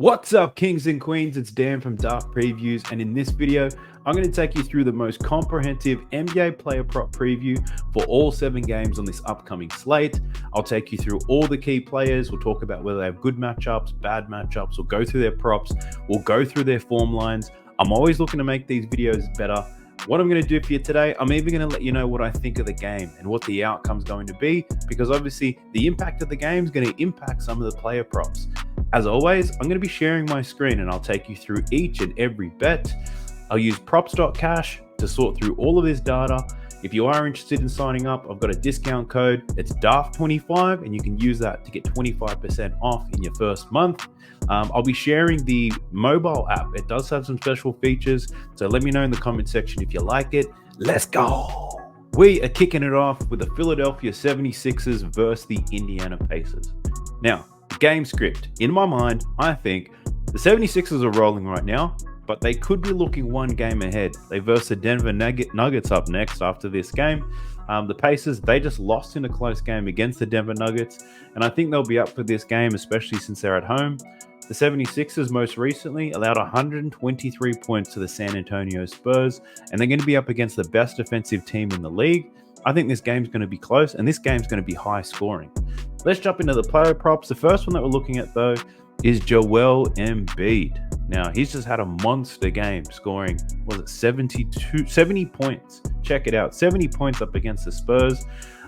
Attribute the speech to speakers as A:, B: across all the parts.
A: What's up, kings and queens? It's Dan from Daft Previews, and in this video I'm going to take you through the most comprehensive NBA player prop preview for all 7 games on this upcoming slate. I'll take you through all the key players. We'll talk about whether they have good matchups, bad matchups. We'll go through their props. We'll go through their form lines. I'm always looking to make these videos better. What I'm going to do for you today, I'm even going to let you know what I think of the game and what the outcome's going to be, because obviously the impact of the game is going to impact some of the player props. As always, I'm going to be sharing my screen and I'll take you through each and every bet. I'll use props.cash to sort through all of this data. If you are interested in signing up, I've got a discount code. It's Daft25, and you can use that to get 25% off in your first month. I'll be sharing the mobile app. It does have some special features, so let me know in the comment section if you like it. Let's go. We are kicking it off with the Philadelphia 76ers versus the Indiana Pacers. Now, game script. In my mind, I think the 76ers are rolling right now, but they could be looking one game ahead. They verse the Denver Nuggets up next after this game. The Pacers, they just lost in a close game against the Denver Nuggets, and I think they'll be up for this game, especially since they're at home. The 76ers most recently allowed 123 points to the San Antonio Spurs, and they're going to be up against the best defensive team in the league. I think this game's going to be close, and this game's going to be high scoring. Let's jump into the player props. The first one that we're looking at, though, is Joel Embiid. Now, he's just had a monster game, scoring, 70 points. Check it out, 70 points up against the Spurs.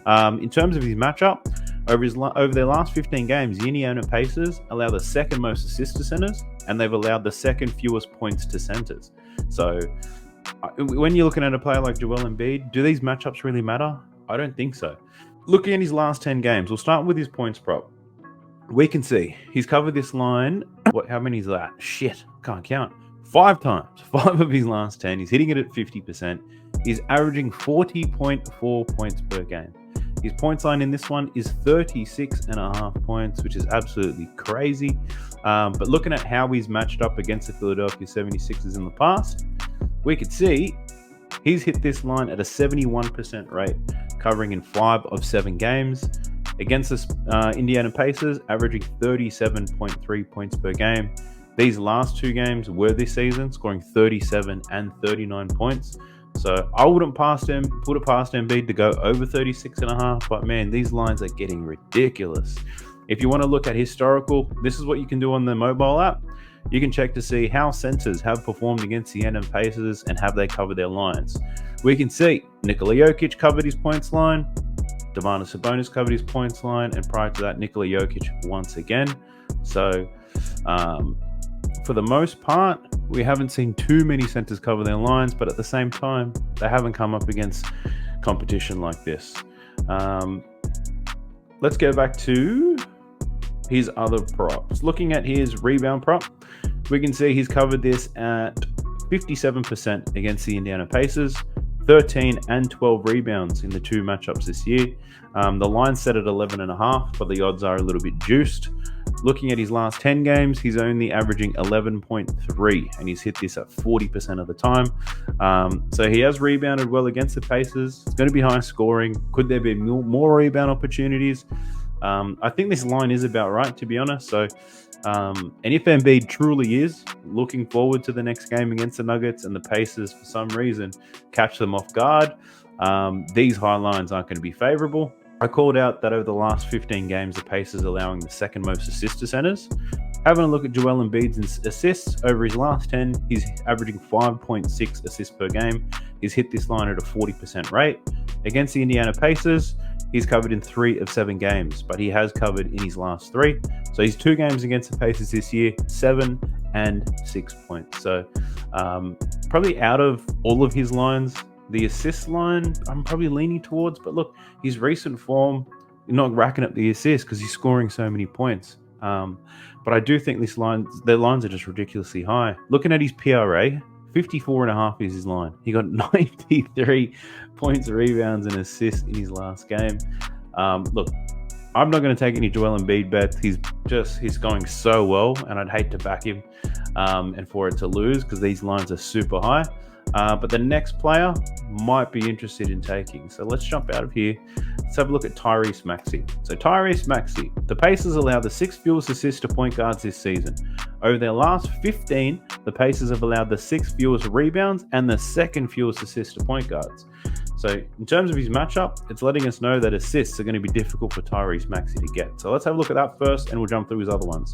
A: In terms of his matchup, over their last 15 games, the Indiana Pacers allow the second most assists to centers, and they've allowed the second fewest points to centers. So when you're looking at a player like Joel Embiid, do these matchups really matter? I don't think so. Looking at his last 10 games, we'll start with his points prop. We can see he's covered this line. How many is that? Shit, can't count. 5 times. 5 of his last 10. He's hitting it at 50%. He's averaging 40.4 points per game. His points line in this one is 36.5 points, which is absolutely crazy. But looking at how he's matched up against the Philadelphia 76ers in the past, we could see he's hit this line at a 71% rate, covering in 5 of 7 games. Against the Indiana Pacers, averaging 37.3 points per game. These last 2 games were this season, scoring 37 and 39 points. So I wouldn't put it past Embiid to go over 36.5, but man, these lines are getting ridiculous. If you want to look at historical, this is what you can do on the mobile app. You can check to see how centers have performed against the Indiana Pacers and have they covered their lines. We can see Nikola Jokic covered his points line, Domantas Sabonis covered his points line, and prior to that, Nikola Jokic once again. So for the most part, we haven't seen too many centers cover their lines, but at the same time, they haven't come up against competition like this. Let's go back to his other props. Looking at his rebound prop, we can see he's covered this at 57% against the Indiana Pacers, 13 and 12 rebounds in the 2 matchups this year. The line's set at 11.5, but the odds are a little bit juiced. Looking at his last 10 games, he's only averaging 11.3, and he's hit this at 40% of the time. So he has rebounded well against the Pacers. It's going to be high scoring. Could there be more rebound opportunities? I think this line is about right, to be honest. So, and if Embiid truly is looking forward to the next game against the Nuggets, and the Pacers for some reason catch them off guard, these high lines aren't going to be favorable. I called out that over the last 15 games, the Pacers allowing the second most assists to centers. Having a look at Joel Embiid's assists, over his last 10, he's averaging 5.6 assists per game. He's hit this line at a 40% rate. Against the Indiana Pacers, he's covered in 3 of 7 games, but he has covered in his last 3. So he's 2 games against the Pacers this year, 7 and 6 points. So probably out of all of his lines, the assist line, I'm probably leaning towards. But look, his recent form, you're not racking up the assists because he's scoring so many points. But I do think their lines are just ridiculously high. Looking at his PRA, 54.5 is his line. He got 93 points, rebounds, and assists in his last game. Look, I'm not going to take any Joel Embiid bets. He's going so well, and I'd hate to back him and for it to lose because these lines are super high. But the next player might be interested in taking. So let's jump out of here. Let's have a look at Tyrese Maxey. So Tyrese Maxey, the Pacers allow the 6th fewest assists to point guards this season. Over their last 15, the Pacers have allowed the 6th fewest rebounds and the 2nd fewest assists to point guards. So in terms of his matchup, it's letting us know that assists are going to be difficult for Tyrese Maxey to get. So let's have a look at that first, and we'll jump through his other ones.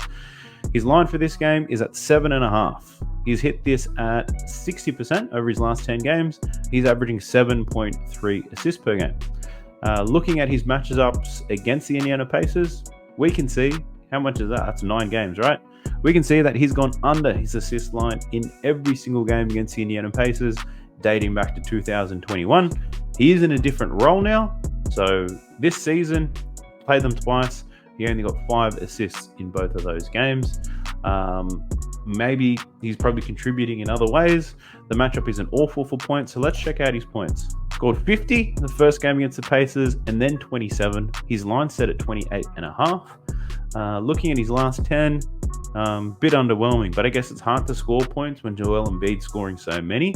A: His line for this game is at 7.5. He's hit this at 60% over his last 10 games. He's averaging 7.3 assists per game. Looking at his matchups against the Indiana Pacers, we can see, how much is that? That's 9 games, right? We can see that he's gone under his assist line in every single game against the Indiana Pacers, dating back to 2021. He is in a different role now. So this season, played them twice. He only got 5 assists in both of those games. Maybe he's probably contributing in other ways. The matchup isn't awful for points, so let's check out his points. Scored 50 in the first game against the Pacers, and then 27. His line set at 28.5. Looking at his last 10, bit underwhelming, but I guess it's hard to score points when Joel Embiid's scoring so many.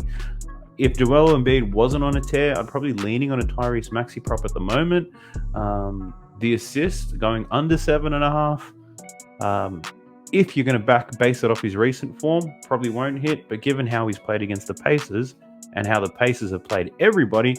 A: If Joel Embiid wasn't on a tear, I'd probably leaning on a Tyrese Maxey prop at the moment. The assist going under 7.5. If you're going to base it off his recent form, probably won't hit. But given how he's played against the Pacers and how the Pacers have played everybody,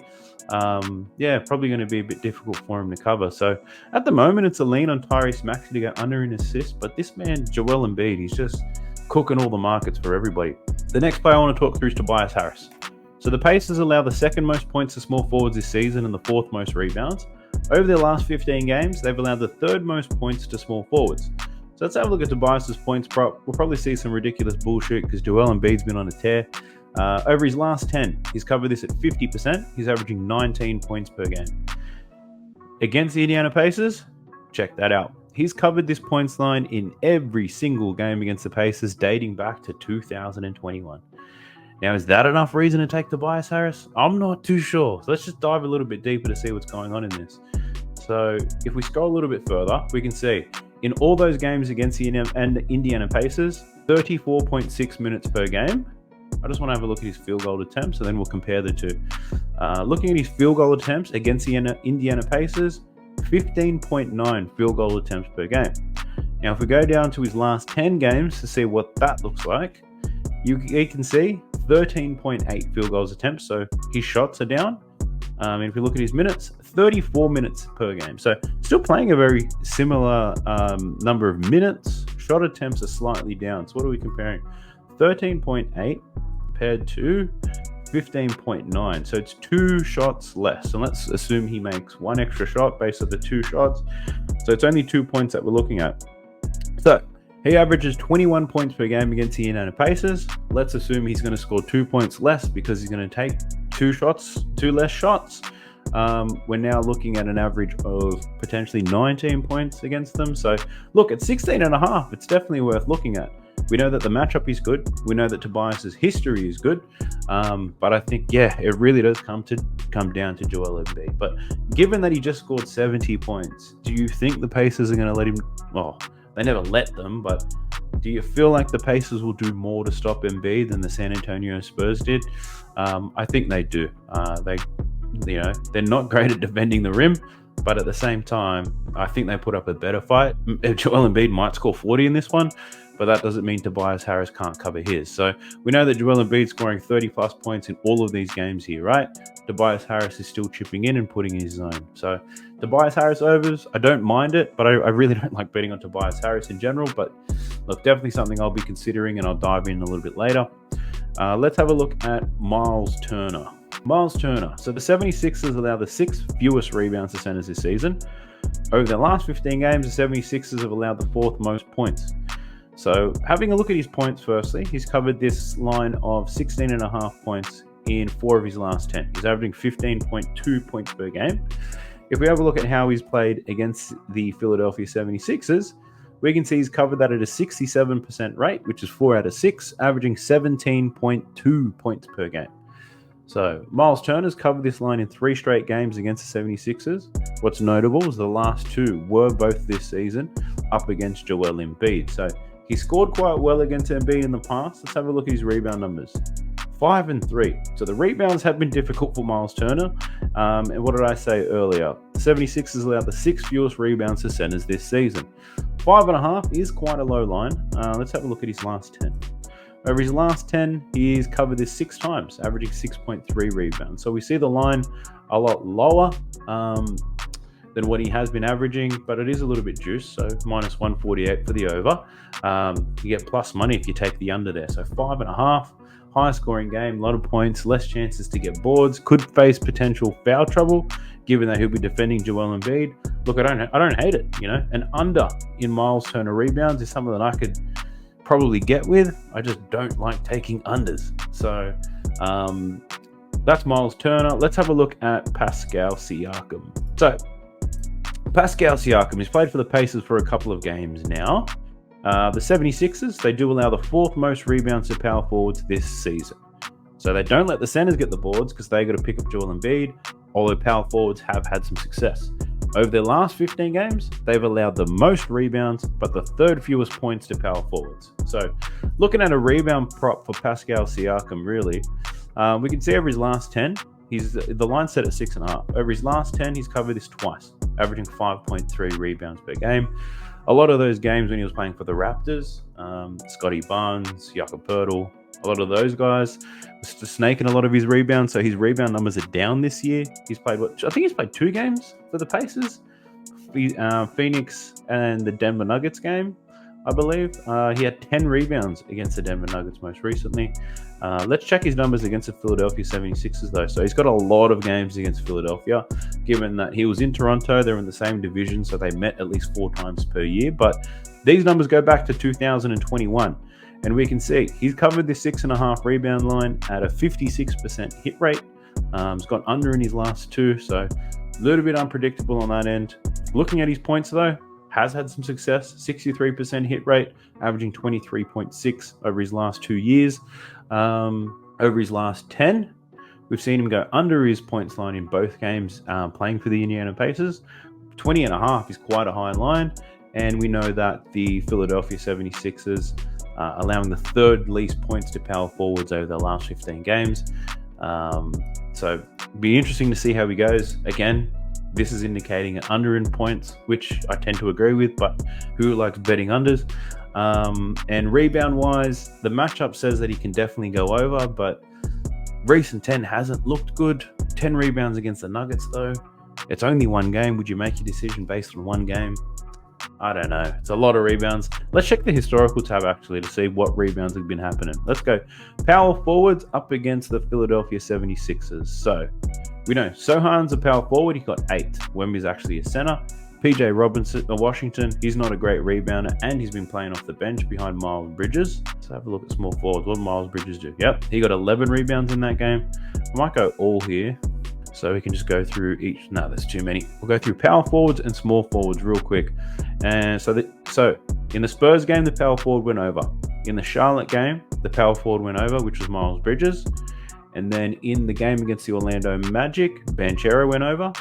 A: probably going to be a bit difficult for him to cover. So at the moment, it's a lean on Tyrese Maxey to go under in assists. But this man, Joel Embiid, he's just cooking all the markets for everybody. The next player I want to talk through is Tobias Harris. So the Pacers allow the 2nd most points to small forwards this season and the 4th most rebounds. Over their last 15 games, they've allowed the 3rd most points to small forwards. So let's have a look at Tobias's points prop. We'll probably see some ridiculous bullshit because Joel Embiid's been on a tear. Over his last 10, he's covered this at 50%. He's averaging 19 points per game. Against the Indiana Pacers, check that out. He's covered this points line in every single game against the Pacers dating back to 2021. Now, is that enough reason to take Tobias Harris? I'm not too sure. So let's just dive a little bit deeper to see what's going on in this. So if we scroll a little bit further, we can see in all those games against the Indiana Pacers, 34.6 minutes per game. I just want to have a look at his field goal attempts, and then we'll compare the two. Looking at his field goal attempts against the Indiana Pacers, 15.9 field goal attempts per game. Now, if we go down to his last 10 games to see what that looks like, you can see 13.8 field goals attempts, so his shots are down. And if you look at his minutes, 34 minutes per game. So still playing a very similar number of minutes. Shot attempts are slightly down. So what are we comparing? 13.8 compared to 15.9. So it's 2 shots less. And let's assume he makes 1 extra shot based on the 2 shots. So it's only 2 points that we're looking at. So he averages 21 points per game against the Indiana Pacers. Let's assume he's going to score 2 points less because he's going to take 2 less shots. We're now looking at an average of potentially 19 points against them. So look, at 16.5, it's definitely worth looking at. We know that the matchup is good. We know that Tobias's history is good. But I think, it really does come down to Joel Embiid. But given that he just scored 70 points, do you think the Pacers are going to let him? Well, they never let them, but do you feel like the Pacers will do more to stop Embiid than the San Antonio Spurs did? I think they do. They're not great at defending the rim, but at the same time, I think they put up a better fight. Joel Embiid might score 40 in this one, but that doesn't mean Tobias Harris can't cover his. So we know that Joel Embiid's scoring 30 plus points in all of these games here, right? Tobias Harris is still chipping in and putting in his zone. So Tobias Harris overs, I don't mind it, but I really don't like betting on Tobias Harris in general. But look, definitely something I'll be considering, and I'll dive in a little bit later. Let's have a look at Miles Turner. So the 76ers allow the 6th fewest rebounds to centers this season. Over the last 15 games, the 76ers have allowed the 4th most points. So having a look at his points firstly, he's covered this line of 16.5 points in 4 of his last 10. He's averaging 15.2 points per game. If we have a look at how he's played against the Philadelphia 76ers, we can see he's covered that at a 67% rate, which is 4 out of 6, averaging 17.2 points per game. So Miles Turner's covered this line in 3 straight games against the 76ers. What's notable is the last 2 were both this season up against Joel Embiid. So he scored quite well against Embiid in the past. Let's have a look at his rebound numbers. 5 and 3. So the rebounds have been difficult for Miles Turner. And what did I say earlier? The 76ers allowed the 6th fewest rebounds to centers this season. 5.5 is quite a low line. Let's have a look at his last 10. Over his last 10, he's covered this 6 times, averaging 6.3 rebounds. So we see the line a lot lower than what he has been averaging, but it is a little bit juiced, so minus 148 for the over. You get plus money if you take the under there. So 5.5, high scoring game, a lot of points, less chances to get boards, could face potential foul trouble, given that he'll be defending Joel Embiid. Look, I don't hate it, you know. An under in Miles Turner rebounds is something that I could probably get with. I just don't like taking unders. So that's Miles Turner. Let's have a look at Pascal Siakam. So Pascal Siakam, he's played for the Pacers for a couple of games now. The 76ers, they do allow the 4th most rebounds to power forwards this season. So they don't let the centers get the boards because they got to pick up Joel Embiid, although power forwards have had some success. Over their last 15 games, they've allowed the most rebounds, but the 3rd fewest points to power forwards. So looking at a rebound prop for Pascal Siakam, really, we can see over his last 10, the line set at 6.5. Over his last 10, he's covered this twice, averaging 5.3 rebounds per game. A lot of those games when he was playing for the Raptors, Scotty Barnes, Jakob Poeltl, a lot of those guys was just snaking a lot of his rebounds. So his rebound numbers are down this year. He's played I think he's played 2 games for the Pacers, Phoenix and the Denver Nuggets game, I believe. He had 10 rebounds against the Denver Nuggets most recently. Let's check his numbers against the Philadelphia 76ers though. So he's got a lot of games against Philadelphia, given that he was in Toronto. They're in the same division, so they met at least 4 times per year. But these numbers go back to 2021. And we can see he's covered this 6.5 rebound line at a 56% hit rate. He's gone under in his last 2, so a little bit unpredictable on that end. Looking at his points though, has had some success, 63% hit rate, averaging 23.6 over his last 2 years. Over his last 10, we've seen him go under his points line in both games playing for the Indiana Pacers. 20.5 is quite a high line, and we know that the Philadelphia 76ers allowing the 3rd least points to power forwards over the last 15 games. So be interesting to see how he goes. Again, this is indicating an under in points, which I tend to agree with, but who likes betting unders? And rebound wise, the matchup says that he can definitely go over, but recent 10 hasn't looked good. 10 rebounds against the Nuggets though. It's only 1 game. Would you make your decision based on 1 game? I don't know. It's a lot of rebounds. Let's check the historical tab actually to see what rebounds have been happening. Let's go. Power forwards up against the Philadelphia 76ers. So we know Sohan's a power forward. He got 8. Wemby's actually a center. PJ Robinson, Washington, he's not a great rebounder, and he's been playing off the bench behind Miles Bridges. Let's have a look at small forwards. What did Miles Bridges do? Yep, he got 11 rebounds in that game. I might go all here, so we can just go through each. No, there's too many. We'll go through power forwards and small forwards real quick. And so in the Spurs game, the power forward went over. In the Charlotte game, the power forward went over, which was Miles Bridges. And then in the game against the Orlando Magic, Banchero went over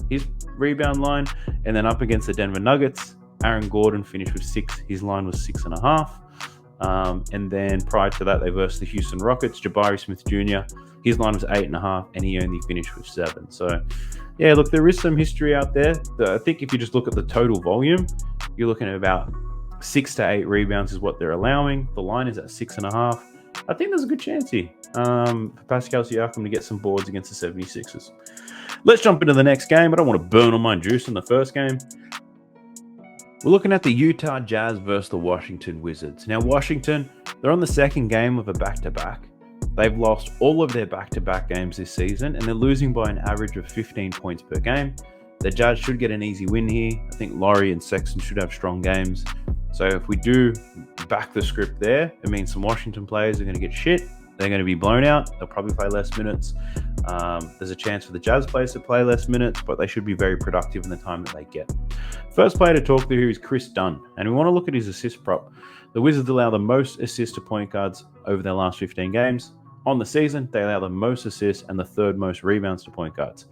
A: his rebound line. And then up against the Denver Nuggets, Aaron Gordon finished with 6. His line was 6.5. And then prior to that, they versed the Houston Rockets. Jabari Smith Jr., his line was 8.5, and he only finished with 7. So, yeah, look, there is some history out there. I think if you just look at the total volume, you're looking at about 6 to 8 rebounds is what they're allowing. The line is at 6.5. I think there's a good chance here for Pascal Siakam to get some boards against the 76ers. Let's jump into the next game. I don't want to burn all my juice in the first game. We're looking at the Utah Jazz versus the Washington Wizards. Now, Washington, they're on the 2nd game of a back-to-back. They've lost all of their back-to-back games this season, and they're losing by an average of 15 points per game. The Jazz should get an easy win here. I think Laurie and Sexton should have strong games. So if we do back the script there, it means some Washington players are going to get shit. They're going to be blown out. They'll probably play less minutes. There's a chance for the Jazz players to play less minutes, but they should be very productive in the time that they get. First player to talk to here is Chris Dunn, and we want to look at his assist prop. The Wizards allow the most assists to point guards over their last 15 games. On the season, they allow the most assists and the 3rd most rebounds to point guards.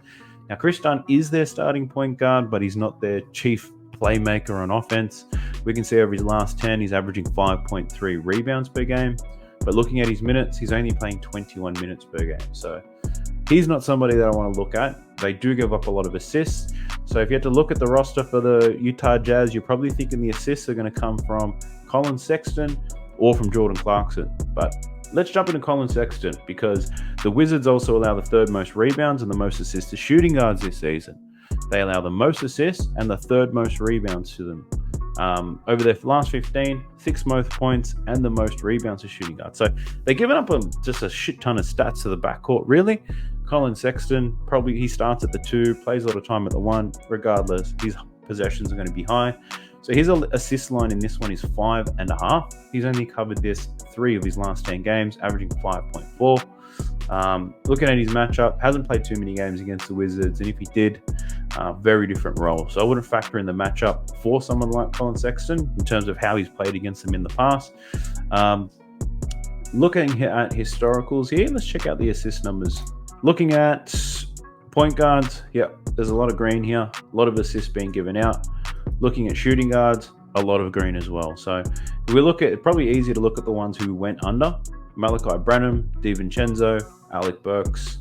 A: Now, Chris Dunn is their starting point guard, but he's not their chief playmaker on offense. We can see over his last 10, he's averaging 5.3 rebounds per game. But looking at his minutes, he's only playing 21 minutes per game. So he's not somebody that I want to look at. They do give up a lot of assists. So if you had to look at the roster for the Utah Jazz, you're probably thinking the assists are going to come from Colin Sexton or from Jordan Clarkson. But let's jump into Colin Sexton, because the Wizards also allow the third most rebounds and the most assists to shooting guards this season. They allow the most assists and the third most rebounds to them. Over their last 15, 6 most points and the most rebounds to shooting guards. So they're giving up just a shit ton of stats to the backcourt, really. Colin Sexton, probably he starts at the 2, plays a lot of time at the 1. Regardless, his possessions are going to be high. So his assist line in this one is 5.5. He's only covered this 3 of his last 10 games, averaging 5.4. Looking at his matchup, hasn't played too many games against the Wizards, and if he did, very different role. So I wouldn't factor in the matchup for someone like Colin Sexton in terms of how he's played against them in the past. Looking at historicals here, let's check out the assist numbers. Looking at point guards, there's a lot of green here, a lot of assists being given out. Looking at shooting guards, a lot of green as well. So if we look at, it's probably easier to look at the ones who went under: Malachi Branham, DiVincenzo, Alec Burks,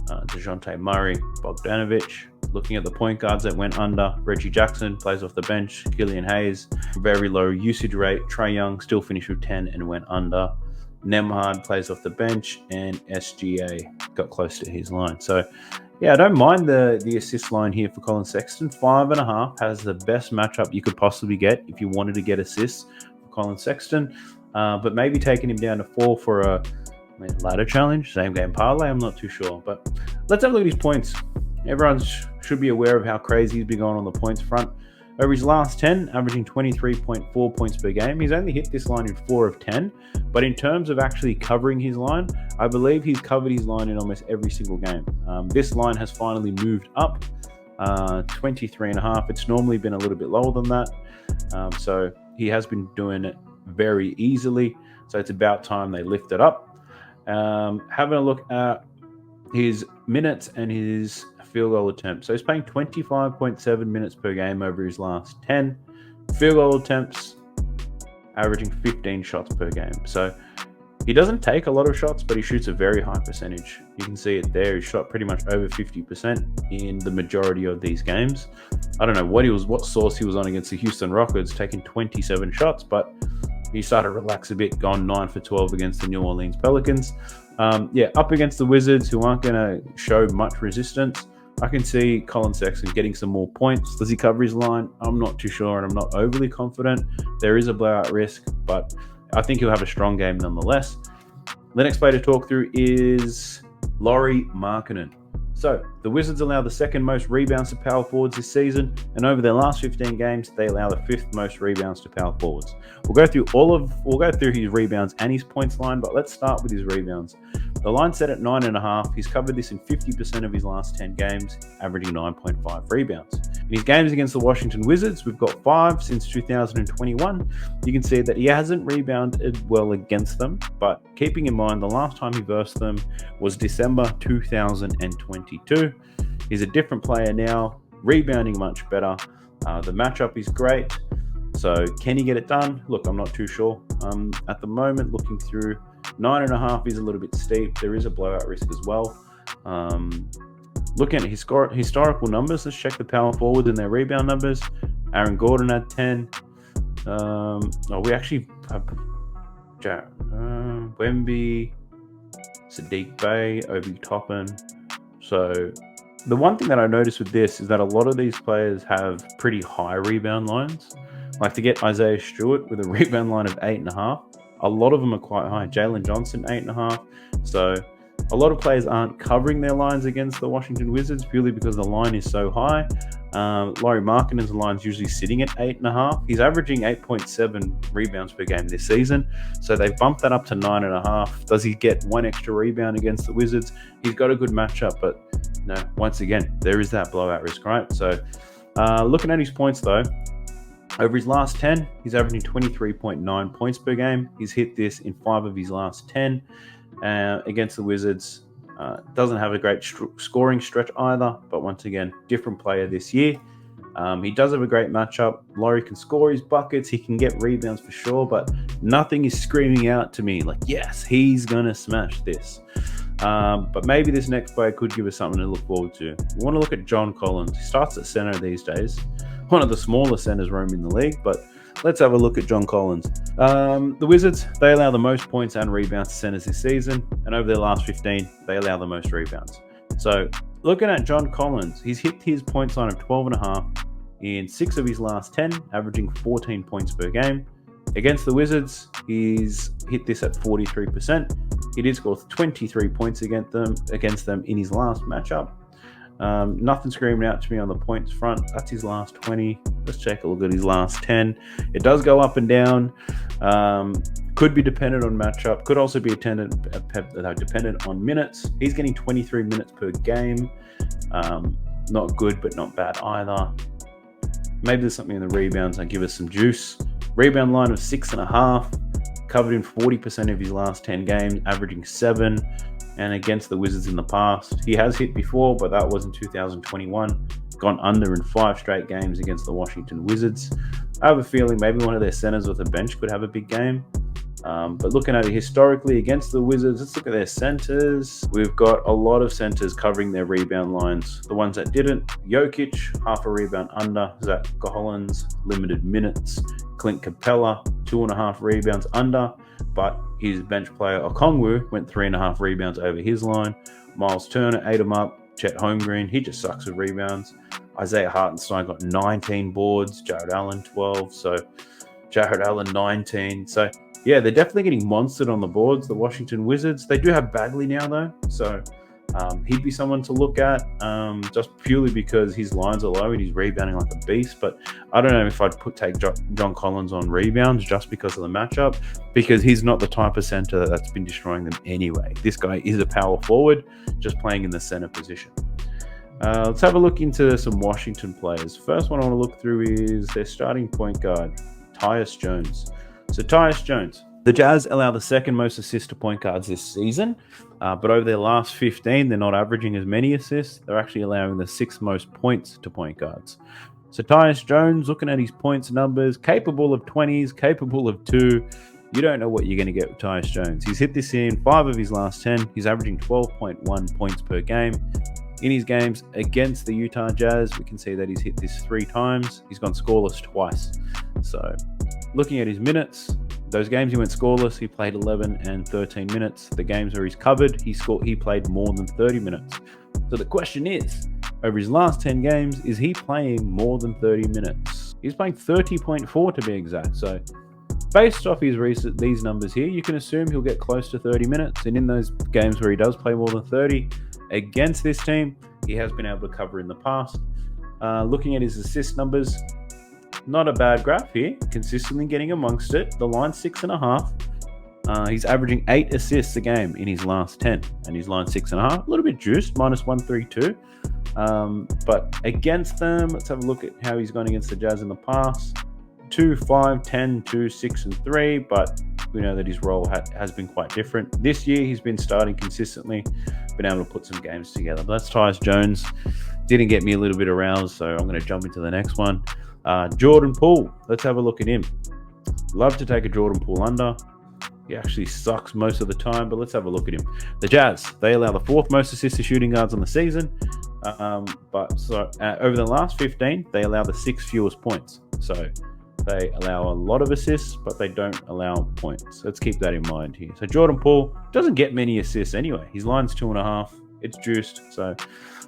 A: DeJounte Murray, Bogdanovic. Looking at the point guards that went under: Reggie Jackson plays off the bench, Killian Hayes, very low usage rate. Trae Young still finished with 10 and went under. Nembhard plays off the bench, and SGA got close to his line. So I don't mind the assist line here for Colin Sexton. 5.5 has the best matchup you could possibly get if you wanted to get assists for Colin Sexton. But maybe taking him down to 4 for a ladder challenge, same game parlay, I'm not too sure. But let's have a look at his points. Everyone should be aware of how crazy he's been going on the points front. Over his last 10, averaging 23.4 points per game. He's only hit this line in 4 of 10. But in terms of actually covering his line, I believe he's covered his line in almost every single game. This line has finally moved up, 23.5. It's normally been a little bit lower than that. So he has been doing it very easily. So it's about time they lift it up. Having a look at his minutes and his field goal attempts. So he's playing 25.7 minutes per game over his last 10. Field goal attempts, averaging 15 shots per game. So he doesn't take a lot of shots, but he shoots a very high percentage. You can see it there. He shot pretty much over 50% in the majority of these games. I don't know what source he was on against the Houston Rockets, taking 27 shots, but he started to relax a bit, gone 9 for 12 against the New Orleans Pelicans. Up against the Wizards, who aren't going to show much resistance, I can see Colin Sexton getting some more points. Does he cover his line? I'm not too sure, and I'm not overly confident. There is a blowout risk, but I think he'll have a strong game nonetheless. The next player to talk through is Lauri Markkanen. So the Wizards allow the second most rebounds to power forwards this season, and over their last 15 games, they allow the 5th most rebounds to power forwards. We'll go through his rebounds and his points line, but let's start with his rebounds. The line set at 9.5. He's covered this in 50% of his last 10 games, averaging 9.5 rebounds. In his games against the Washington Wizards, we've got 5 since 2021. You can see that he hasn't rebounded well against them, but keeping in mind the last time he versed them was December 2022. He's a different player now, rebounding much better. The matchup is great. So can he get it done? Look, I'm not too sure. At the moment, looking through, 9.5 is a little bit steep. There is a blowout risk as well. Looking at historical numbers, let's check the power forwards and their rebound numbers. Aaron Gordon had 10. We actually have Wemby, Sadiq Bey, Obi Toppin. So the one thing that I noticed with this is that a lot of these players have pretty high rebound lines. Like to get Isaiah Stewart with a rebound line of 8.5. A lot of them are quite high. Jalen Johnson, 8.5. So a lot of players aren't covering their lines against the Washington Wizards purely because the line is so high. Lauri Markkanen's line is usually sitting at 8.5. He's averaging 8.7 rebounds per game this season. So they've bumped that up to 9.5. Does he get one extra rebound against the Wizards? He's got a good matchup, but once again, there is that blowout risk, right? So looking at his points though, over his last 10, he's averaging 23.9 points per game. He's hit this in 5 of his last 10 against the Wizards. Doesn't have a great scoring stretch either, but once again, different player this year. He does have a great matchup. Lauri can score his buckets. He can get rebounds for sure, but nothing is screaming out to me like, yes, he's going to smash this. But maybe this next player could give us something to look forward to. We want to look at John Collins. He starts at center these days. One of the smaller centers roaming the league, but let's have a look at John Collins. The Wizards, they allow the most points and rebounds to centers this season, and over their last 15, they allow the most rebounds. So looking at John Collins, he's hit his points line of 12.5 in 6 of his last 10, averaging 14 points per game. Against the Wizards, he's hit this at 43%. He did score 23 points against them in his last matchup. Nothing screaming out to me on the points front. That's his last 20. Let's take a look at his last 10. It does go up and down. Could be dependent on matchup. Could also be dependent on minutes. He's getting 23 minutes per game. Not good, but not bad either. Maybe there's something in the rebounds that give us some juice. Rebound line of 6.5. Covered in 40% of his last 10 games, averaging 7. And against the Wizards in the past, he has hit before, but that was in 2021. Gone under in 5 straight games against the Washington Wizards. I have a feeling maybe one of their centers with a bench could have a big game. But looking at it historically against the Wizards, let's look at their centers. We've got a lot of centers covering their rebound lines. The ones that didn't, Jokic, half a rebound under. Zach Collins, limited minutes. Clint Capella, 2.5 rebounds under. But his bench player Okongwu went 3.5 rebounds over his line. Miles Turner ate him up. Chet Holmgren, he just sucks with rebounds. Isaiah Hartenstein got 19 boards. Jared Allen 12. So Jared Allen 19. So yeah, they're definitely getting monstered on the boards, the Washington Wizards. They do have Bagley now though, so he'd be someone to look at, just purely because his lines are low and he's rebounding like a beast. But I don't know if I'd take John Collins on rebounds just because of the matchup, because he's not the type of center that's been destroying them anyway. This guy is a power forward, just playing in the center position. Let's have a look into some Washington players. First one I want to look through is their starting point guard, Tyus Jones. So Tyus Jones, the Jazz allow the second most assists to point guards this season, but over their last 15, they're not averaging as many assists. They're actually allowing the 6th most points to point guards. So Tyus Jones, looking at his points numbers, capable of 20s, capable of 2. You don't know what you're going to get with Tyus Jones. He's hit this in 5 of his last 10. He's averaging 12.1 points per game. In his games against the Utah Jazz, we can see that he's hit this 3 times. He's gone scoreless twice. So looking at his minutes, those games he went scoreless, he played 11 and 13 minutes. The games where he's covered, he played more than 30 minutes. So the question is, over his last 10 games, is he playing more than 30 minutes? He's playing 30.4 to be exact. So based off these numbers here, you can assume he'll get close to 30 minutes. And in those games where he does play more than 30, against this team, he has been able to cover in the past. Looking at his assist numbers, not a bad graph here, consistently getting amongst it. The line's 6.5. He's averaging 8 assists a game in his last 10, and his line 6.5. A little bit juiced, minus 132. But against them, let's have a look at how he's gone against the Jazz in the past. 2, 5, 10, 2, 6, and 3. But we know that his role has been quite different. This year, he's been starting consistently, been able to put some games together. But that's Tyus Jones. Didn't get me a little bit aroused, so I'm going to jump into the next one. Jordan Poole. Let's have a look at him. Love to take a Jordan Poole under. He actually sucks most of the time, but let's have a look at him. The Jazz, they allow the 4th most assists to shooting guards on the season. Over the last 15, they allow the 6th fewest points. So they allow a lot of assists, but they don't allow points. Let's keep that in mind here. So Jordan Poole doesn't get many assists anyway. His line's 2.5. It's juiced, so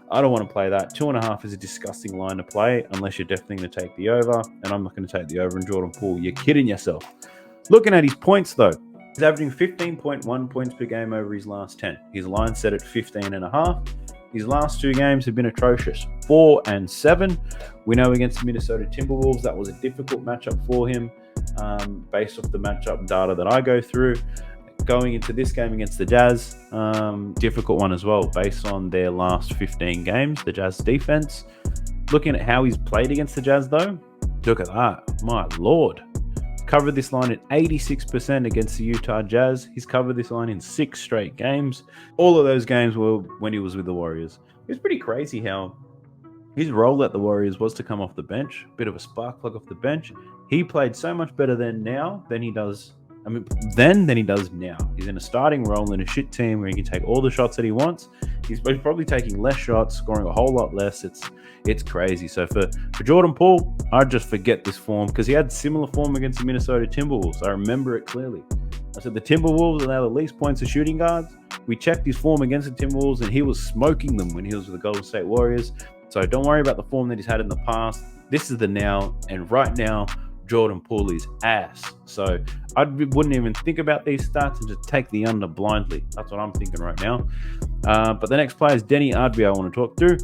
A: I don't want to play that. 2.5 is a disgusting line to play unless you're definitely going to take the over, and I'm not going to take the over in Jordan Poole. You're kidding yourself. Looking at his points, though, he's averaging 15.1 points per game over his last 10. His line set at 15.5. His last 2 games have been atrocious, 4 and 7. We know against the Minnesota Timberwolves that was a difficult matchup for him, based off the matchup data that I go through. Going into this game against the Jazz, difficult one as well, based on their last 15 games, the Jazz defense. Looking at how he's played against the Jazz, though, look at that. My Lord. Covered this line at 86% against the Utah Jazz. He's covered this line in 6 straight games. All of those games were when he was with the Warriors. It's pretty crazy how his role at the Warriors was to come off the bench, bit of a spark plug off the bench. He played so much better now than he does I mean, then than he does now. He's in a starting role in a shit team where he can take all the shots that he wants. He's probably taking less shots, scoring a whole lot less. It's crazy. So for Jordan Poole, I'd just forget this form because he had similar form against the Minnesota Timberwolves. I remember it clearly. I said the Timberwolves allow the least points to shooting guards. We checked his form against the Timberwolves and he was smoking them when he was with the Golden State Warriors. So don't worry about the form that he's had in the past. This is the now, and right now, Jordan Poole is ass. So I wouldn't even think about these stats and just take the under blindly. That's what I'm thinking right now. But the next player is Denny Ardby I want to talk through.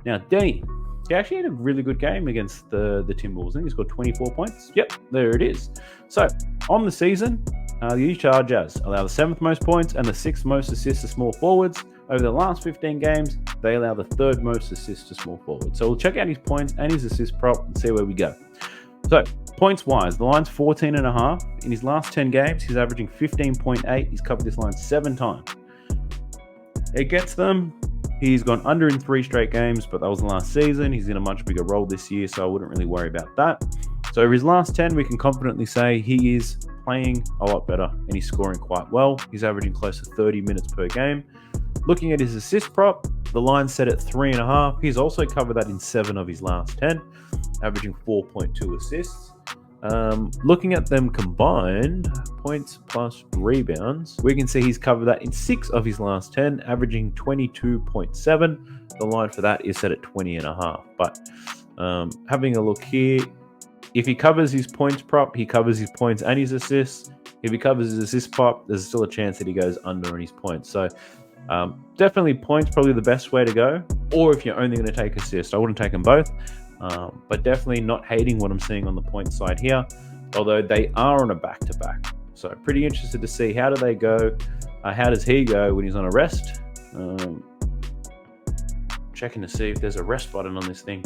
A: Now, Denny, he actually had a really good game against the Timberwolves. I think he scored 24 points. Yep, there it is. So on the season, the Utah Jazz allow the 7th most points and the 6th most assists to small forwards. Over the last 15 games, they allow the 3rd most assists to small forwards. So we'll check out his points and his assist prop and see where we go. So points wise, the line's 14.5. In his last 10 games, he's averaging 15.8. He's covered this line 7 times. It gets them. He's gone under in 3 straight games, but that was the last season. He's in a much bigger role this year, so I wouldn't really worry about that. So over his last 10, we can confidently say he is playing a lot better and he's scoring quite well. He's averaging close to 30 minutes per game. Looking at his assist prop, the line's set at 3.5. He's also covered that in 7 of his last 10, averaging 4.2 assists. Looking at them combined, points plus rebounds, we can see he's covered that in 6 of his last 10, averaging 22.7. The line for that is set at 20.5. But having a look here, if he covers his points prop, he covers his points and his assists. If he covers his assist prop, there's still a chance that he goes under on his points. So definitely points probably the best way to go. Or if you're only going to take assists, I wouldn't take them both. But definitely not hating what I'm seeing on the point side here, although they are on a back-to-back. So pretty interested to see how do they go. How does he go when he's on a rest? Checking to see if there's a rest button on this thing.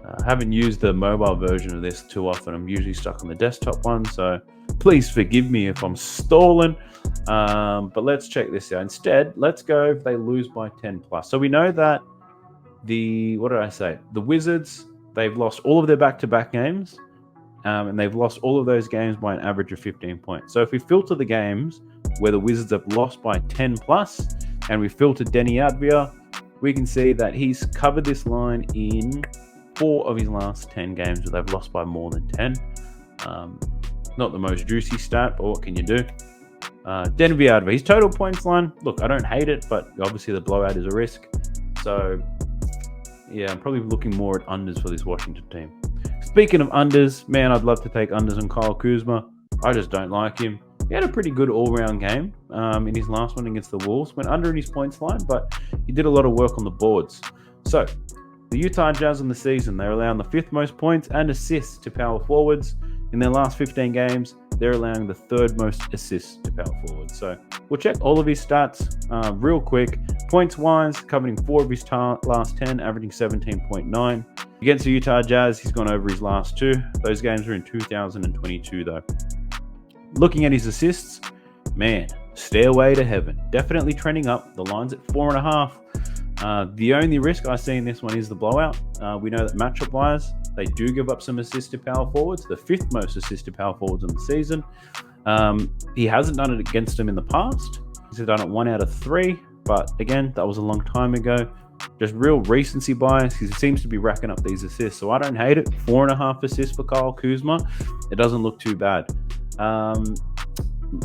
A: I haven't used the mobile version of this too often. I'm usually stuck on the desktop one, so please forgive me if I'm stalling. But let's check this out. Instead, let's go if they lose by 10 plus. So we know that the Wizards, they've lost all of their back-to-back games, and they've lost all of those games by an average of 15 points. So if we filter the games where the Wizards have lost by 10 plus, and we filter Denny Ardby, we can see that he's covered this line in 4 of his last 10 games where they've lost by more than 10. Not the most juicy stat, but what can you do? Denny Ardby, his total points line, look, I don't hate it, but obviously the blowout is a risk. So yeah, I'm probably looking more at unders for this Washington team. Speaking of unders, man, I'd love to take unders on Kyle Kuzma. I just don't like him. He had a pretty good all-round game in his last one against the Wolves. Went under in his points line, but he did a lot of work on the boards. So the Utah Jazz in the season, they're allowing the 5th most points and assists to power forwards. In their last 15 games, they're allowing the 3rd most assists to power forwards. So we'll check all of his stats real quick. Points-wise, covering 4 of his last 10, averaging 17.9. Against the Utah Jazz, he's gone over his last 2. Those games were in 2022, though. Looking at his assists, man, stairway to heaven. Definitely trending up. The line's at 4.5. The only risk I see in this one is the blowout. We know that matchup-wise, they do give up some assists to power forwards, the 5th most assists to power forwards in the season. He hasn't done it against them in the past. He's done it 1 out of 3, but again, that was a long time ago. Just real recency bias. He seems to be racking up these assists, so I don't hate it. 4.5 assists for Kyle Kuzma. It doesn't look too bad.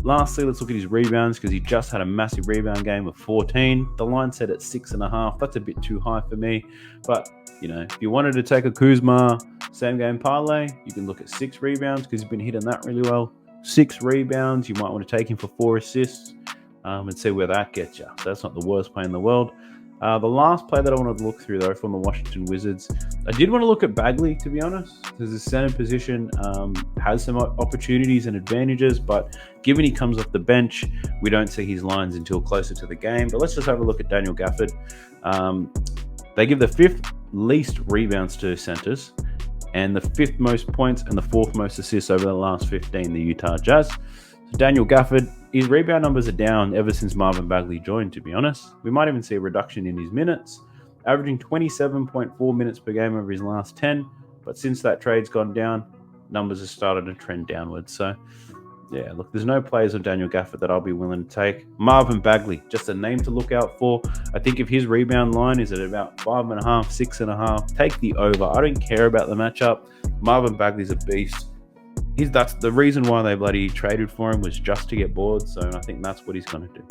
A: Lastly, let's look at his rebounds because he just had a massive rebound game of 14. The line set at 6.5. That's a bit too high for me. But, you know, if you wanted to take a Kuzma same game parlay, you can look at 6 rebounds because he's been hitting that really well. 6 rebounds. You might want to take him for 4 assists and see where that gets you. So that's not the worst play in the world. The last play that I wanted to look through, though, from the Washington Wizards, I did want to look at Bagley, to be honest, because the center position has some opportunities and advantages, but given he comes off the bench, we don't see his lines until closer to the game. But let's just have a look at Daniel Gafford. They give the 5th least rebounds to centers and the 5th most points and the 4th most assists over the last 15, the Utah Jazz. So Daniel Gafford, his rebound numbers are down ever since Marvin Bagley joined, to be honest. We might even see a reduction in his minutes, averaging 27.4 minutes per game over his last 10. But since that trade's gone down, numbers have started to trend downwards. So Yeah, look, there's no players on Daniel Gafford that I'll be willing to take. Marvin Bagley, just a name to look out for. I think if his rebound line is at about 5.5, 6.5, take the over. I don't care about the matchup. Marvin Bagley's a beast. That's the reason why they bloody traded for him, was just to get boards. So I think that's what he's going to do.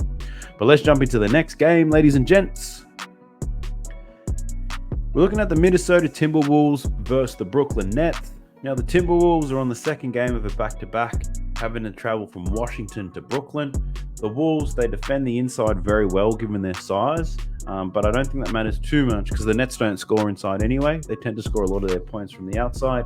A: But let's jump into the next game, ladies and gents. We're looking at the Minnesota Timberwolves versus the Brooklyn Nets. Now, the Timberwolves are on the second game of a back-to-back, having to travel from Washington to Brooklyn. The Wolves, they defend the inside very well given their size, but I don't think that matters too much because the Nets don't score inside anyway. They tend to score a lot of their points from the outside.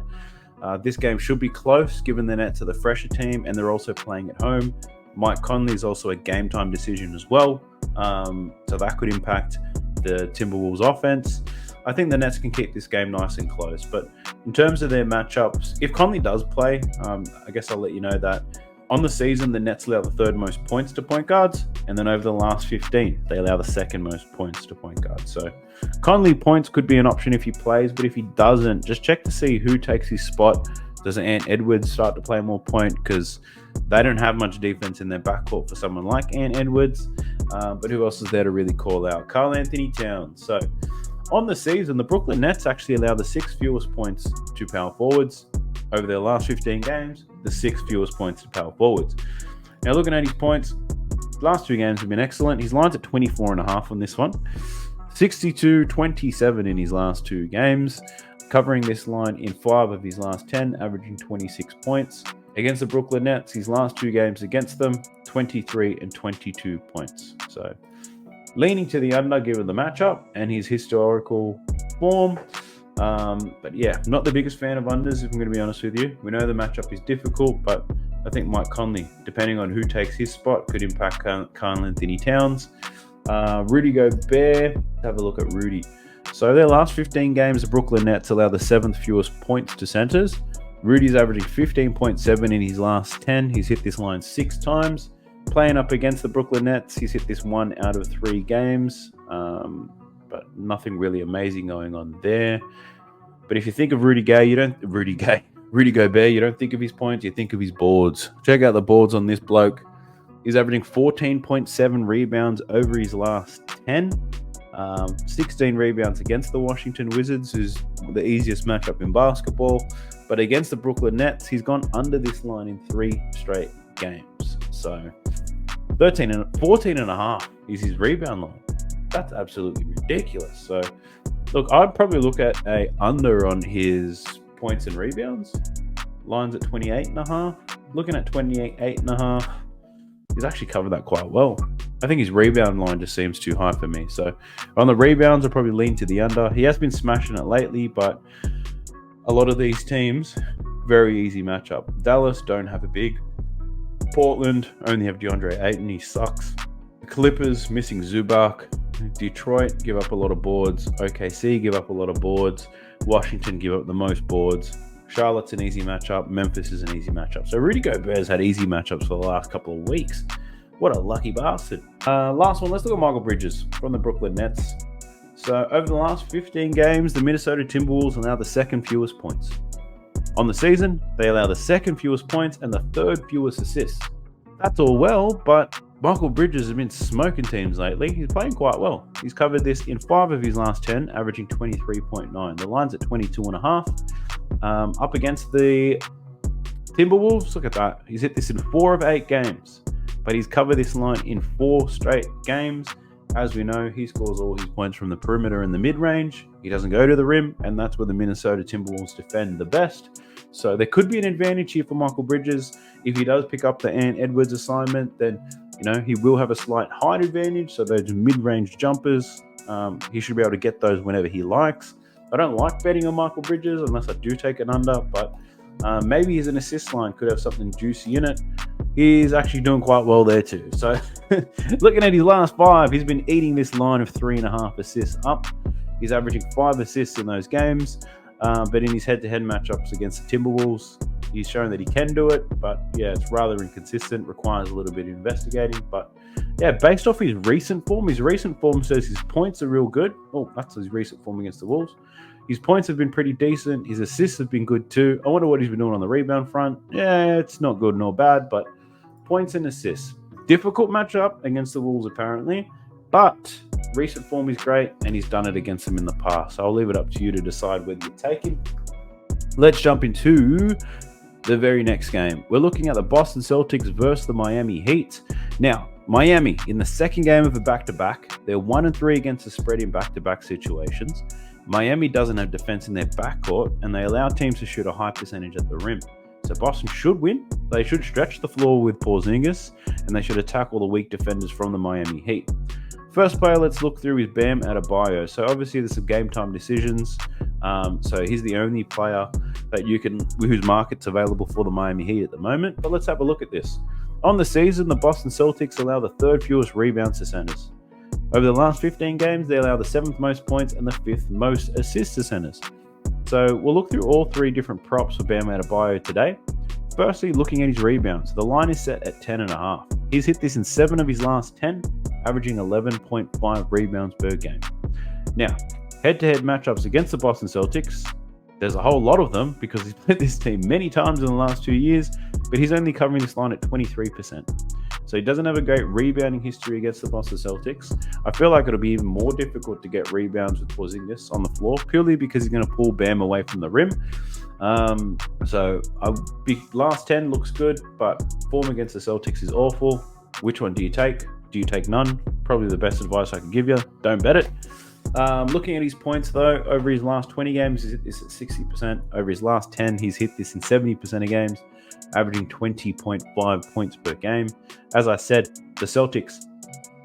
A: This game should be close given the Nets are the fresher team and they're also playing at home. Mike Conley is also a game time decision as well, so that could impact the Timberwolves offense. I think the Nets can keep this game nice and close, but in terms of their matchups, if Conley does play, I guess I'll let you know that on the season, the Nets allow the third most points to point guards, and then over the last 15, they allow the second most points to point guards. So Conley points could be an option if he plays, but if he doesn't, just check to see who takes his spot. Does Ant Edwards start to play more point? Because they don't have much defense in their backcourt for someone like Ant Edwards, but who else is there to really call out? Karl Anthony Towns. So on the season, the Brooklyn Nets actually allow the 6th fewest points to power forwards. Over their last 15 games, the 6th fewest points to power forwards. Now, looking at his points, last 2 games have been excellent. His line's at 24.5 on this one. 62-27 in his last 2 games. Covering this line in 5 of his last 10, averaging 26 points. Against the Brooklyn Nets, his last 2 games against them, 23 and 22 points. So, leaning to the under given the matchup and his historical form. But yeah, not the biggest fan of unders, if I'm going to be honest with you. We know the matchup is difficult, but I think Mike Conley, depending on who takes his spot, could impact Karl Anthony Towns. Rudy Gobert, have a look at Rudy. So their last 15 games, the Brooklyn Nets allow the 7th fewest points to centers. Rudy's averaging 15.7 in his last 10. He's hit this line 6 times. Playing up against the Brooklyn Nets, he's hit this 1 out of 3 games. But nothing really amazing going on there. But if you think of Rudy Gobert, you don't think of his points, you think of his boards. Check out the boards on this bloke. He's averaging 14.7 rebounds over his last 10. 16 rebounds against the Washington Wizards, who's the easiest matchup in basketball. But against the Brooklyn Nets, he's gone under this line in 3 straight games. So 14.5 is his rebound line. That's absolutely ridiculous. So, look, I'd probably look at a under on his points and rebounds. Line's at 28.5. Looking at 28.5, he's actually covered that quite well. I think his rebound line just seems too high for me. So, on the rebounds, I'll probably lean to the under. He has been smashing it lately, but a lot of these teams, very easy matchup. Dallas don't have a big. Portland only have DeAndre Ayton. He sucks. The Clippers missing Zubac. Detroit give up a lot of boards. OKC give up a lot of boards. Washington give up the most boards. Charlotte's an easy matchup. Memphis is an easy matchup. So Rudy Gobert's had easy matchups for the last couple of weeks. What a lucky bastard. Last one, let's look at Michael Bridges from the Brooklyn Nets. So over the last 15 games, the Minnesota Timberwolves allow the 2nd fewest points. On the season, they allow the 2nd fewest points and the 3rd fewest assists. That's all well, but Michael Bridges has been smoking teams lately. He's playing quite well. He's covered this in 5 of his last 10, averaging 23.9. The line's at 22.5. Up against the Timberwolves, look at that. He's hit this in 4 of 8 games, but he's covered this line in 4 straight games. As we know, he scores all his points from the perimeter and the mid-range. He doesn't go to the rim, and that's where the Minnesota Timberwolves defend the best. So there could be an advantage here for Michael Bridges. If he does pick up the Ant Edwards assignment, then he will have a slight height advantage. So those mid-range jumpers, he should be able to get those whenever he likes. I don't like betting on Michael Bridges unless I do take it under, but maybe his assist line could have something juicy in it. He's actually doing quite well there too. So looking at his last 5, he's been eating this line of 3.5 assists up. He's averaging 5 assists in those games. But in his head-to-head matchups against the Timberwolves, he's shown that he can do it. But yeah, it's rather inconsistent, requires a little bit of investigating. But yeah, based off his recent form says his points are real good. Oh, that's his recent form against the Wolves. His points have been pretty decent. His assists have been good too. I wonder what he's been doing on the rebound front. Yeah, it's not good nor bad, but points and assists. Difficult matchup against the Wolves, apparently, but recent form is great, and he's done it against them in the past. So I'll leave it up to you to decide whether you take him. Let's jump into the very next game. We're looking at the Boston Celtics versus the Miami Heat. Now, Miami, in the second game of a back-to-back, they're 1-3 against the spread in back-to-back situations. Miami doesn't have defense in their backcourt, and they allow teams to shoot a high percentage at the rim. So Boston should win. They should stretch the floor with Porzingis, and they should attack all the weak defenders from the Miami Heat. First player let's look through is Bam Adebayo. So obviously there's some game time decisions. So he's the only player that whose market's available for the Miami Heat at the moment. But let's have a look at this. On the season, the Boston Celtics allow the third fewest rebounds to centers. Over the last 15 games, they allow the 7th most points and the 5th most assists to centers. So we'll look through all three different props for Bam Adebayo today. Firstly, looking at his rebounds. The line is set at 10.5. He's hit this in 7 of his last 10, averaging 11.5 rebounds per game. Now, head-to-head matchups against the Boston Celtics, there's a whole lot of them because he's played this team many times in the last 2 years, but he's only covering this line at 23%. So he doesn't have a great rebounding history against the Boston Celtics. I feel like it'll be even more difficult to get rebounds with Porzingis on the floor, purely because he's going to pull Bam away from the rim. Last 10 looks good, but form against the Celtics is awful. Which one do you take? Do you take none? Probably the best advice I can give you. Don't bet it. Looking at his points, though, over his last 20 games, he's hit this at 60%. Over his last 10, he's hit this in 70% of games, averaging 20.5 points per game. As I said, the Celtics,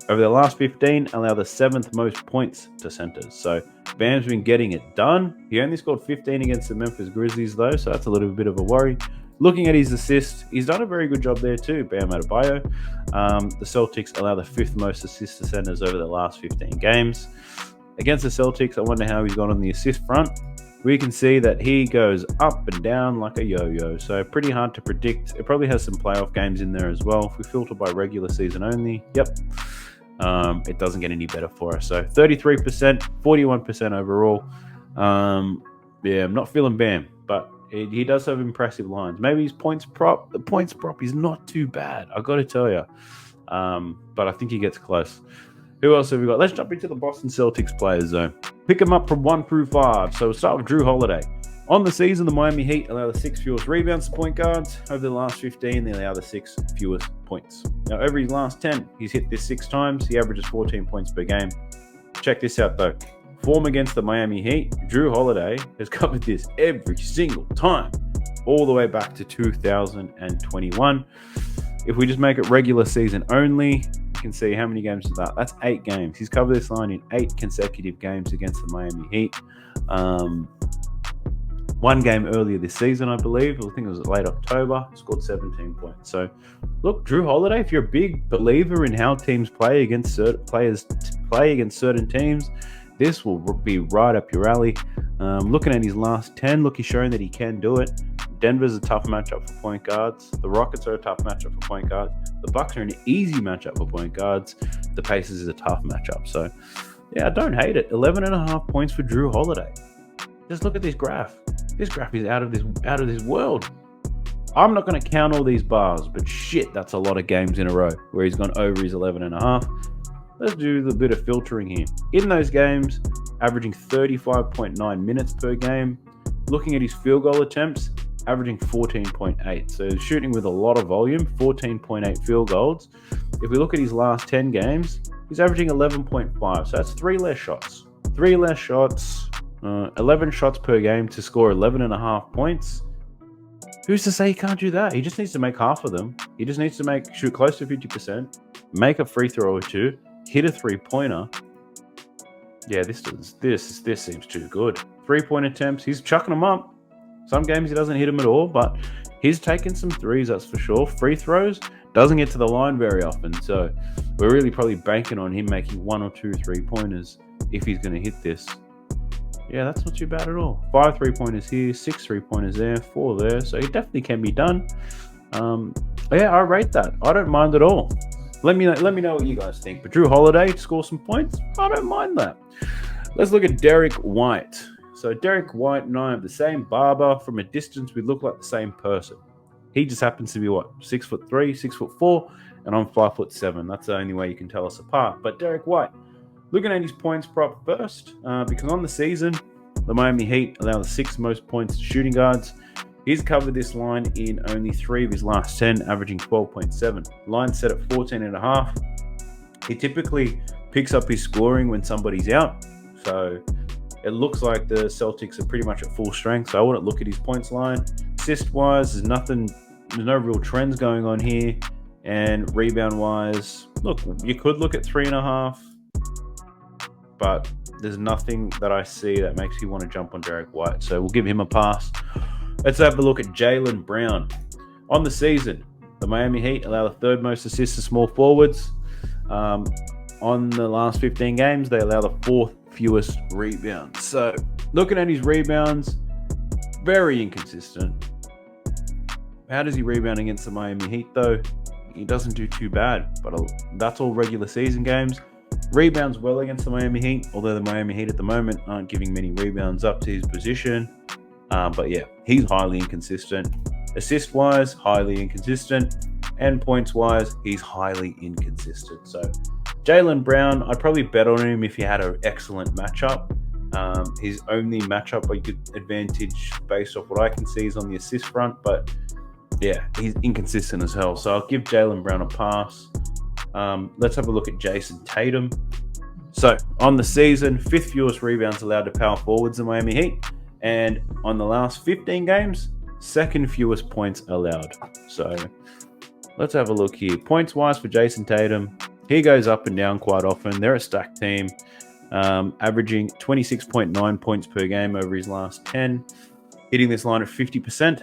A: over the last 15, allow the 7th most points to centers. So Bam's been getting it done. He only scored 15 against the Memphis Grizzlies, though, so that's a little bit of a worry. Looking at his assists, he's done a very good job there too, Bam Adebayo. The Celtics allow the 5th most assists to centers over the last 15 games. Against the Celtics, I wonder how he's gone on the assist front. We can see that he goes up and down like a yo-yo, so pretty hard to predict. It probably has some playoff games in there as well. If we filter by regular season only, it doesn't get any better for us. So 33%, 41% overall. I'm not feeling Bam, but he does have impressive lines. Maybe his the points prop is not too bad, I got to tell you. But I think he gets close. Who else have we got? Let's jump into the Boston Celtics players, though. Pick them up from 1 through 5. So we'll start with Drew Holiday. On the season, the Miami Heat allow the 6th fewest rebounds to point guards. Over the last 15, they allow the 6th fewest points. Now, over his last 10, he's hit this 6 times. He averages 14 points per game. Check this out, though. Form against the Miami Heat, Drew Holiday has covered this every single time, all the way back to 2021. If we just make it regular season only, you can see how many games is that. That's 8 games. He's covered this line in 8 consecutive games against the Miami Heat. One game earlier this season, I believe. I think it was late October. Scored 17 points. So, look, Drew Holiday, if you're a big believer in how teams play against certain teams, this will be right up your alley. Looking at his last 10, he's showing that he can do it. Denver's a tough matchup for point guards. The Rockets are a tough matchup for point guards. The Bucks are an easy matchup for point guards. The Pacers is a tough matchup. So, I don't hate it. 11.5 points for Drew Holiday. Just look at this graph. This graph is out of this world. I'm not going to count all these bars, but shit, that's a lot of games in a row where he's gone over his 11.5. Let's do a bit of filtering here. In those games, averaging 35.9 minutes per game. Looking at his field goal attempts, averaging 14.8. So he's shooting with a lot of volume, 14.8 field goals. If we look at his last 10 games, he's averaging 11.5. So that's 3 less shots. 3 less shots, 11 shots per game to score 11.5 points. Who's to say he can't do that? He just needs to make half of them. He just needs to shoot close to 50%, make a free throw or 2, hit a 3-pointer. Yeah, this seems too good. 3-point attempts, he's chucking them up. Some games he doesn't hit them at all, but he's taking some threes, that's for sure. Free throws, doesn't get to the line very often, so we're really probably banking on him making 1 or 2 3-pointers if he's going to hit this. Yeah, that's not too bad at all. 5 3-pointers here, 6 3-pointers there, 4 there, so it definitely can be done. I rate that. I don't mind at all. Let me know what you guys think. But Drew Holiday to score some points, I don't mind that. Let's look at Derek White. So Derek White and I have the same barber. From a distance, we look like the same person. He just happens to be what, 6'3", 6'4", and I'm 5'7". That's the only way you can tell us apart. But Derek White, looking at his points prop first, because on the season, the Miami Heat allow the 6th most points to shooting guards. He's covered this line in only 3 of his last 10, averaging 12.7. Line set at 14.5. He typically picks up his scoring when somebody's out. So it looks like the Celtics are pretty much at full strength. So I wouldn't look at his points line. Assist-wise, there's no real trends going on here. And rebound-wise, look, you could look at 3.5. But there's nothing that I see that makes you want to jump on Derek White. So we'll give him a pass. Let's have a look at Jaylen Brown. On the season, the Miami Heat allow the 3rd most assists to small forwards. On the last 15 games, they allow the 4th fewest rebounds. So looking at his rebounds, very inconsistent. How does he rebound against the Miami Heat though? He doesn't do too bad, but that's all regular season games. Rebounds well against the Miami Heat, although the Miami Heat at the moment aren't giving many rebounds up to his position. But yeah, he's highly inconsistent. Assist-wise, highly inconsistent. And points-wise, he's highly inconsistent. So Jaylen Brown, I'd probably bet on him if he had an excellent matchup. His only matchup I could advantage based off what I can see is on the assist front. But yeah, he's inconsistent as hell. So I'll give Jaylen Brown a pass. Let's have a look at Jason Tatum. So on the season, 5th fewest rebounds allowed to power forwards in Miami Heat. And on the last 15 games, 2nd fewest points allowed. So let's have a look here. Points-wise for Jason Tatum, he goes up and down quite often. They're a stacked team, averaging 26.9 points per game over his last 10, hitting this line at 50%.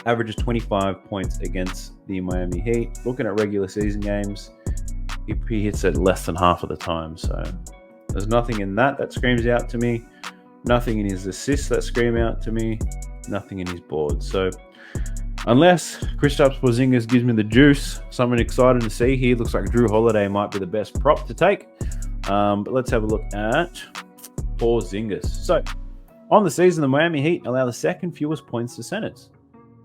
A: Averages 25 points against the Miami Heat. Looking at regular season games, he hits it less than half of the time. So there's nothing in that screams out to me. Nothing in his assists that scream out to me. Nothing in his boards. So unless Kristaps Porzingis gives me the juice, something exciting to see here. Looks like Drew Holiday might be the best prop to take. But let's have a look at Porzingis. So on the season, the Miami Heat allow the 2nd fewest points to centers.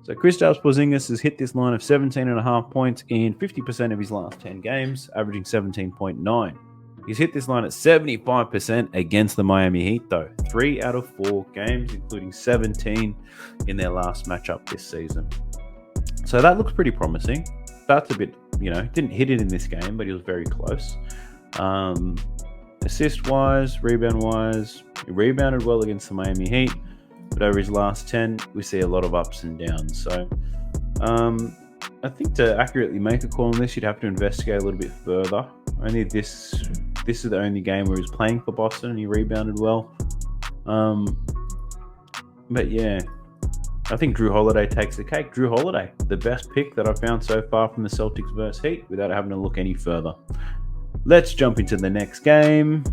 A: So Kristaps Porzingis has hit this line of 17.5 points in 50% of his last 10 games, averaging 17.9. He's hit this line at 75% against the Miami Heat, though. 3 out of 4 games, including 17 in their last matchup this season. So that looks pretty promising. That's a bit, didn't hit it in this game, but he was very close. Assist-wise, rebound-wise, he rebounded well against the Miami Heat, but over his last 10, we see a lot of ups and downs. So I think to accurately make a call on this, you'd have to investigate a little bit further. Only this is the only game where he was playing for Boston and he rebounded well. But yeah, I think Drew Holiday takes the cake. Drew Holiday, the best pick that I've found so far from the Celtics versus Heat without having to look any further. Let's jump into the next game.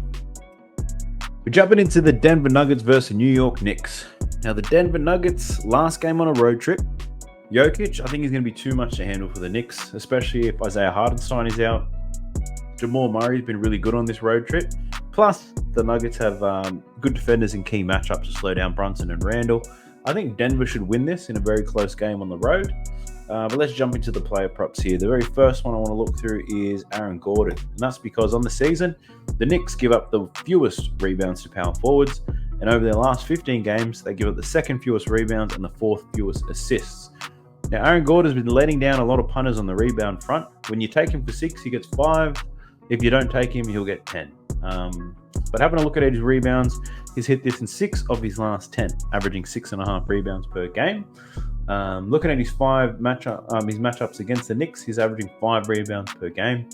A: We're jumping into the Denver Nuggets versus New York Knicks. Now the Denver Nuggets, last game on a road trip. Jokic, I think he's going to be too much to handle for the Knicks, especially if Isaiah Hartenstein is out. Jamal Murray's been really good on this road trip. Plus, the Nuggets have good defenders in key matchups to slow down Brunson and Randall. I think Denver should win this in a very close game on the road. But let's jump into the player props here. The very first one I want to look through is Aaron Gordon. And that's because on the season, the Knicks give up the fewest rebounds to power forwards. And over their last 15 games, they give up the 2nd fewest rebounds and the 4th fewest assists. Now, Aaron Gordon has been letting down a lot of punters on the rebound front. When you take him for 6, he gets 5. If you don't take him, he'll get 10. But having a look at his rebounds, he's hit this in 6 of his last 10, averaging 6.5 rebounds per game. Looking at his matchups against the Knicks, he's averaging 5 rebounds per game,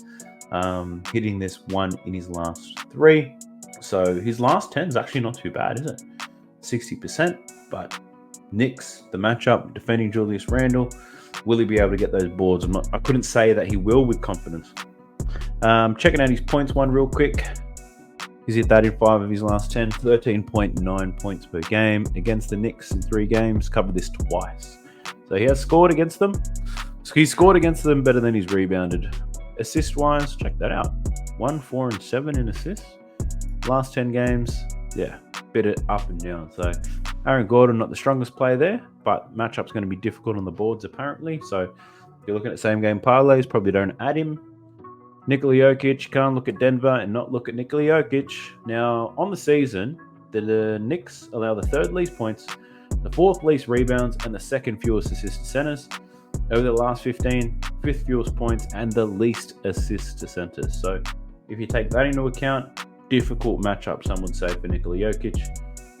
A: hitting this 1 in his last 3. So his last 10 is actually not too bad, is it? 60%. But Knicks, the matchup, defending Julius Randle, will he be able to get those boards? I couldn't say that he will with confidence. Checking out his points one real quick. He's hit that in 5 of his last 10, 13.9 points per game against the Knicks in 3 games. Covered this twice. So he has scored against them. So he's scored against them better than he's rebounded. Assist-wise, check that out. 1, 4, and 7 in assists. Last 10 games, yeah, bit it up and down. So Aaron Gordon, not the strongest player there, but matchup's going to be difficult on the boards apparently. So if you're looking at same game parlays, probably don't add him. Nikola Jokic, can't look at Denver and not look at Nikola Jokic. Now, on the season, the Knicks allow the third least points, the fourth least rebounds, and the second fewest assists to centers. Over the last 15, fifth fewest points, and the least assists to centers. So if you take that into account, difficult matchup, some would say, for Nikola Jokic.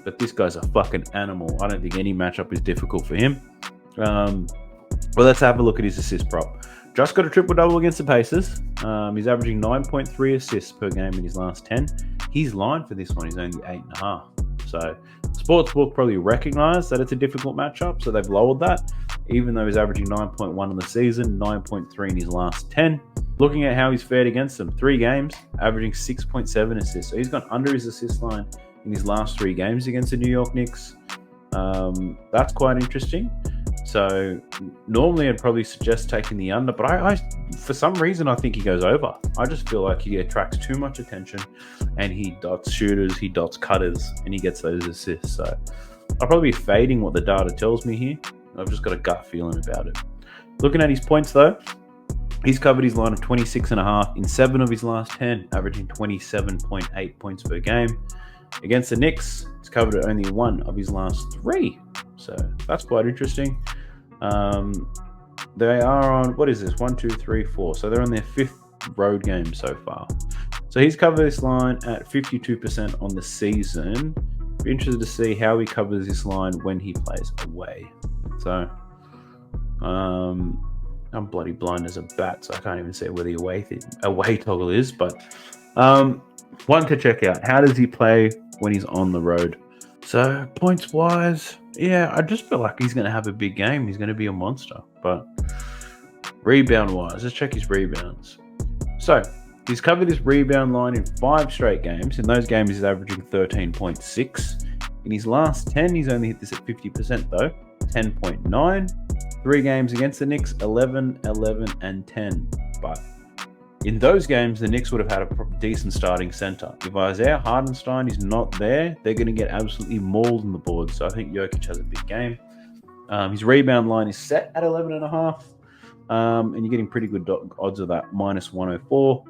A: But this guy's a fucking animal. I don't think any matchup is difficult for him. Well, let's have a look at his assist prop. Just got a triple-double against the Pacers. He's averaging 9.3 assists per game in his last 10. His line for this one is only 8.5. So Sportsbook probably recognised that it's a difficult matchup, so they've lowered that. Even though he's averaging 9.1 in the season, 9.3 in his last 10. Looking at how he's fared against them, 3 games, averaging 6.7 assists. So he's gone under his assist line in his last 3 games against the New York Knicks. That's quite interesting. So normally I'd probably suggest taking the under, but I for some reason I think he goes over. I just feel like he attracts too much attention, and he dots shooters, he dots cutters, and he gets those assists. So I'll probably be fading what the data tells me here. I've just got a gut feeling about it. Looking at his points though, he's covered his line of 26.5 in 7 of his last 10, averaging 27.8 points per game. Against the Knicks, he's covered it only 1 of his last 3. So that's quite interesting. They are on, what is this? 1, 2, 3, 4. So they're on their 5th road game so far. So he's covered this line at 52% on the season. Be interested to see how he covers this line when he plays away. So I'm bloody blind as a bat, so I can't even say where the away toggle is. But one to check out. How does he play when he's on the road? So points wise, yeah, I just feel like he's going to have a big game. He's going to be a monster. But rebound wise, let's check his rebounds. So he's covered this rebound line in 5 straight games. In those games, he's averaging 13.6. In his last 10, he's only hit this at 50% though, 10.9. 3 games against the Knicks, 11, 11, and 10. But in those games, the Knicks would have had a decent starting center. If Isaiah Hartenstein is not there, they're going to get absolutely mauled on the board. So I think Jokic has a big game. His rebound line is set at 11.5. And you're getting pretty good odds of that, minus 104.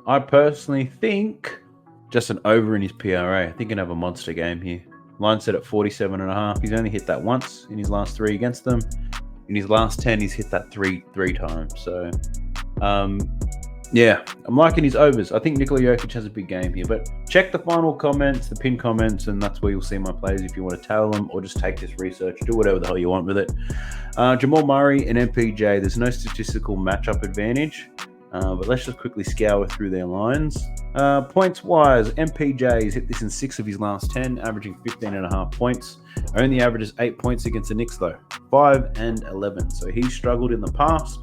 A: I personally think just an over in his PRA. I think he can have a monster game here. Line set at 47.5. He's only hit that once in his last 3 against them. In his last 10, he's hit that three times. So, yeah, I'm liking his overs. I think Nikola Jokic has a big game here. But check the final comments, the pinned comments, and that's where you'll see my plays if you want to tail them, or just take this research. Do whatever the hell you want with it. Jamal Murray and MPJ, there's no statistical matchup advantage. But let's just quickly scour through their lines. Points-wise, MPJ's hit this in 6 of his last 10, averaging 15.5 points. Only averages 8 points against the Knicks, though. 5 and 11. So he's struggled in the past.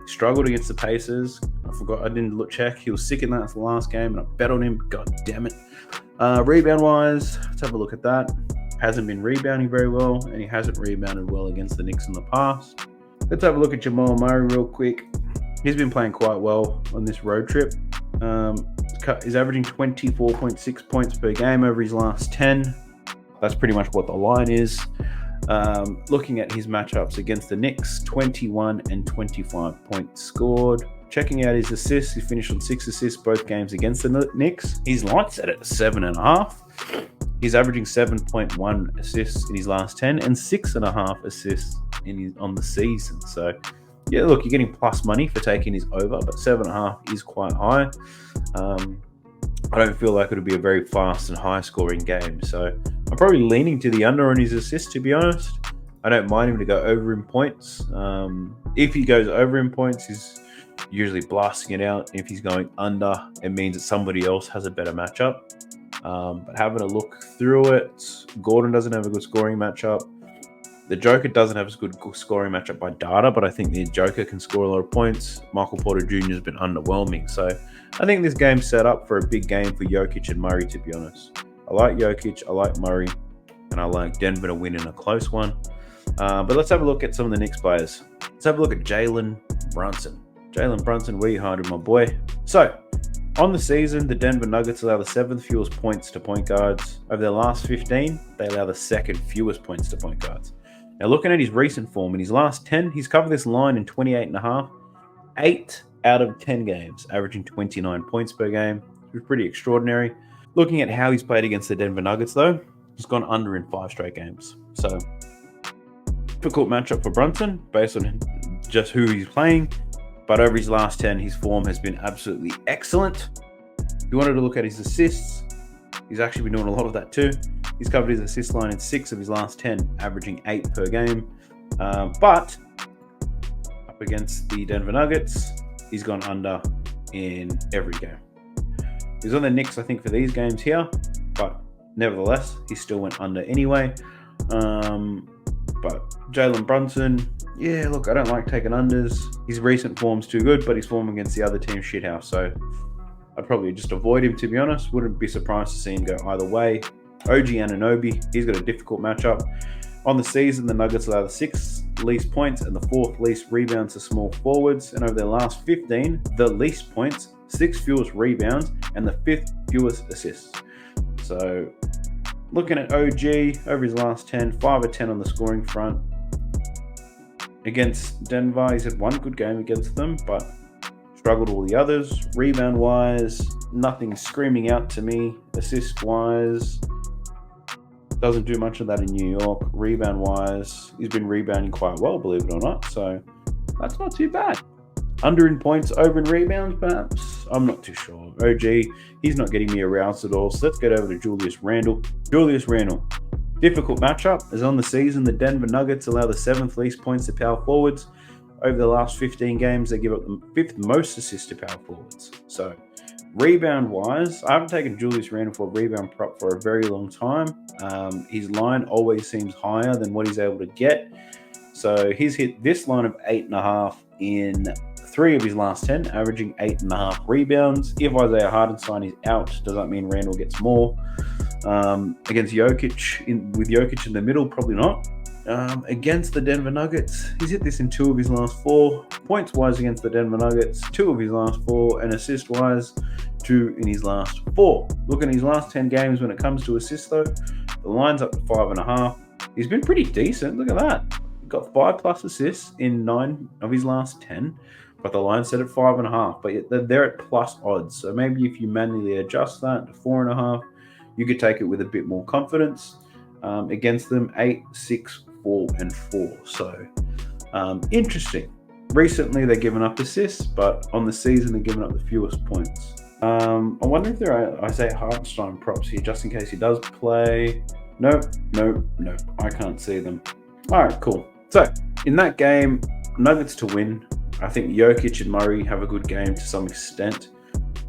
A: Struggled against the Pacers. I didn't check. He was sick in that last game, and I bet on him. God damn it. Rebound-wise, let's have a look at that. Hasn't been rebounding very well, and he hasn't rebounded well against the Knicks in the past. Let's have a look at Jamal Murray real quick. He's been playing quite well on this road trip. He's averaging 24.6 points per game over his last 10. That's pretty much what the line is. Looking at his matchups against the Knicks, 21 and 25 points scored. Checking out his assists, he finished on 6 assists both games against the Knicks. His line set at 7.5. He's averaging 7.1 assists in his last 10 and 6.5 assists on the season. So, yeah, look, you're getting plus money for taking his over, but 7.5 is quite high. I don't feel like it'll be a very fast and high-scoring game. So I'm probably leaning to the under on his assists, to be honest. I don't mind him to go over in points. If he goes over in points, he's usually blasting it out. If he's going under, it means that somebody else has a better matchup. But having a look through it, Gordon doesn't have a good scoring matchup. The Joker doesn't have a good scoring matchup by data, but I think the Joker can score a lot of points. Michael Porter Jr. has been underwhelming. So I think this game's set up for a big game for Jokic and Murray, to be honest. I like Jokic, I like Murray, and I like Denver to win in a close one. But let's have a look at some of the Knicks players. Let's have a look at Jalen Brunson. Jalen Brunson, where you hiding, my boy? So, On the season, the Denver Nuggets allow the 7th fewest points to point guards. Over their last 15, they allow the 2nd fewest points to point guards. Now, looking at his recent form, in his last 10, he's covered this line in 28.5, 8 out of 10 games, averaging 29 points per game, which is pretty extraordinary. Looking at how he's played against the Denver Nuggets, though, he's gone under in 5 straight games. So, difficult matchup for Brunson based on just who he's playing. But over his last 10, his form has been absolutely excellent. If you wanted to look at his assists, he's actually been doing a lot of that too. He's covered his assist line in 6 of his last 10, averaging 8 per game. But up against the Denver Nuggets, he's gone under in every game. He's on the Knicks, I think, for these games here, but nevertheless, he still went under anyway. But Jalen Brunson, yeah, look, I don't like taking unders. His recent form's too good, but his form against the other team's shithouse. So I'd probably just avoid him, to be honest. Wouldn't be surprised to see him go either way. OG Anunoby, he's got a difficult matchup. On the season, the Nuggets allow the 6th least points and the 4th least rebounds to small forwards. And over their last 15, the least points, 6th fewest rebounds, and the 5th fewest assists. So looking at OG, over his last 10, 5 of 10 on the scoring front. Against Denver, he's had one good game against them, but struggled all the others. Rebound-wise, nothing screaming out to me. Assist-wise, doesn't do much of that in New York. Rebound-wise, he's been rebounding quite well, believe it or not, so that's not too bad. Under in points, over in rebounds, perhaps? I'm not too sure. OG, he's not getting me aroused at all. So let's get over to Julius Randle. Julius Randle, difficult matchup. As on the season, the Denver Nuggets allow the 7th least points to power forwards. Over the last 15 games, they give up the 5th most assists to power forwards. So rebound-wise, I haven't taken Julius Randle for a rebound prop for a very long time. His line always seems higher than what he's able to get. So he's hit this line of 8.5 in 3 of his last 10, averaging 8.5 rebounds. If Isaiah Hartenstein is out, does that mean Randle gets more? Against Jokic, with Jokic in the middle, probably not. Against the Denver Nuggets, he's hit this in 2 of his last 4. Points-wise against the Denver Nuggets, 2 of his last 4. And assist-wise, 2 in his last 4. Look at his last 10 games when it comes to assists, though. The line's up to 5.5. He's been pretty decent. Look at that. Got 5+ assists in 9 of his last 10. But the line's set at 5.5. But yet they're at plus odds. So maybe if you manually adjust that to 4.5, you could take it with a bit more confidence. Against them, 8, 6, 4, and 4. So interesting. Recently, they've given up assists, but on the season, they're giving up the fewest points. I wonder if there are Isaiah Hartenstein props here, just in case he does play. Nope. I can't see them. All right, cool. So in that game, Nuggets to win. I think Jokic and Murray have a good game to some extent.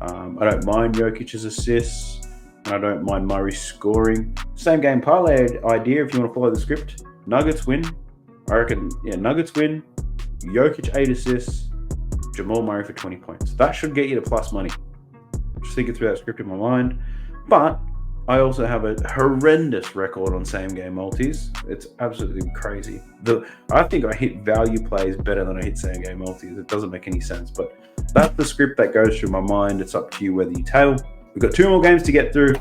A: I don't mind Jokic's assists, and I don't mind Murray scoring. Same game parlay idea if you want to follow the script. Nuggets win. I reckon, Nuggets win. Jokic 8 assists. Jamal Murray for 20 points. That should get you to plus money. Just thinking through that script in my mind. But I also have a horrendous record on same game multis. It's absolutely crazy. I think I hit value plays better than I hit same game multis. It doesn't make any sense, but that's the script that goes through my mind. It's up to you whether you tail. We've got 2 more games to get through.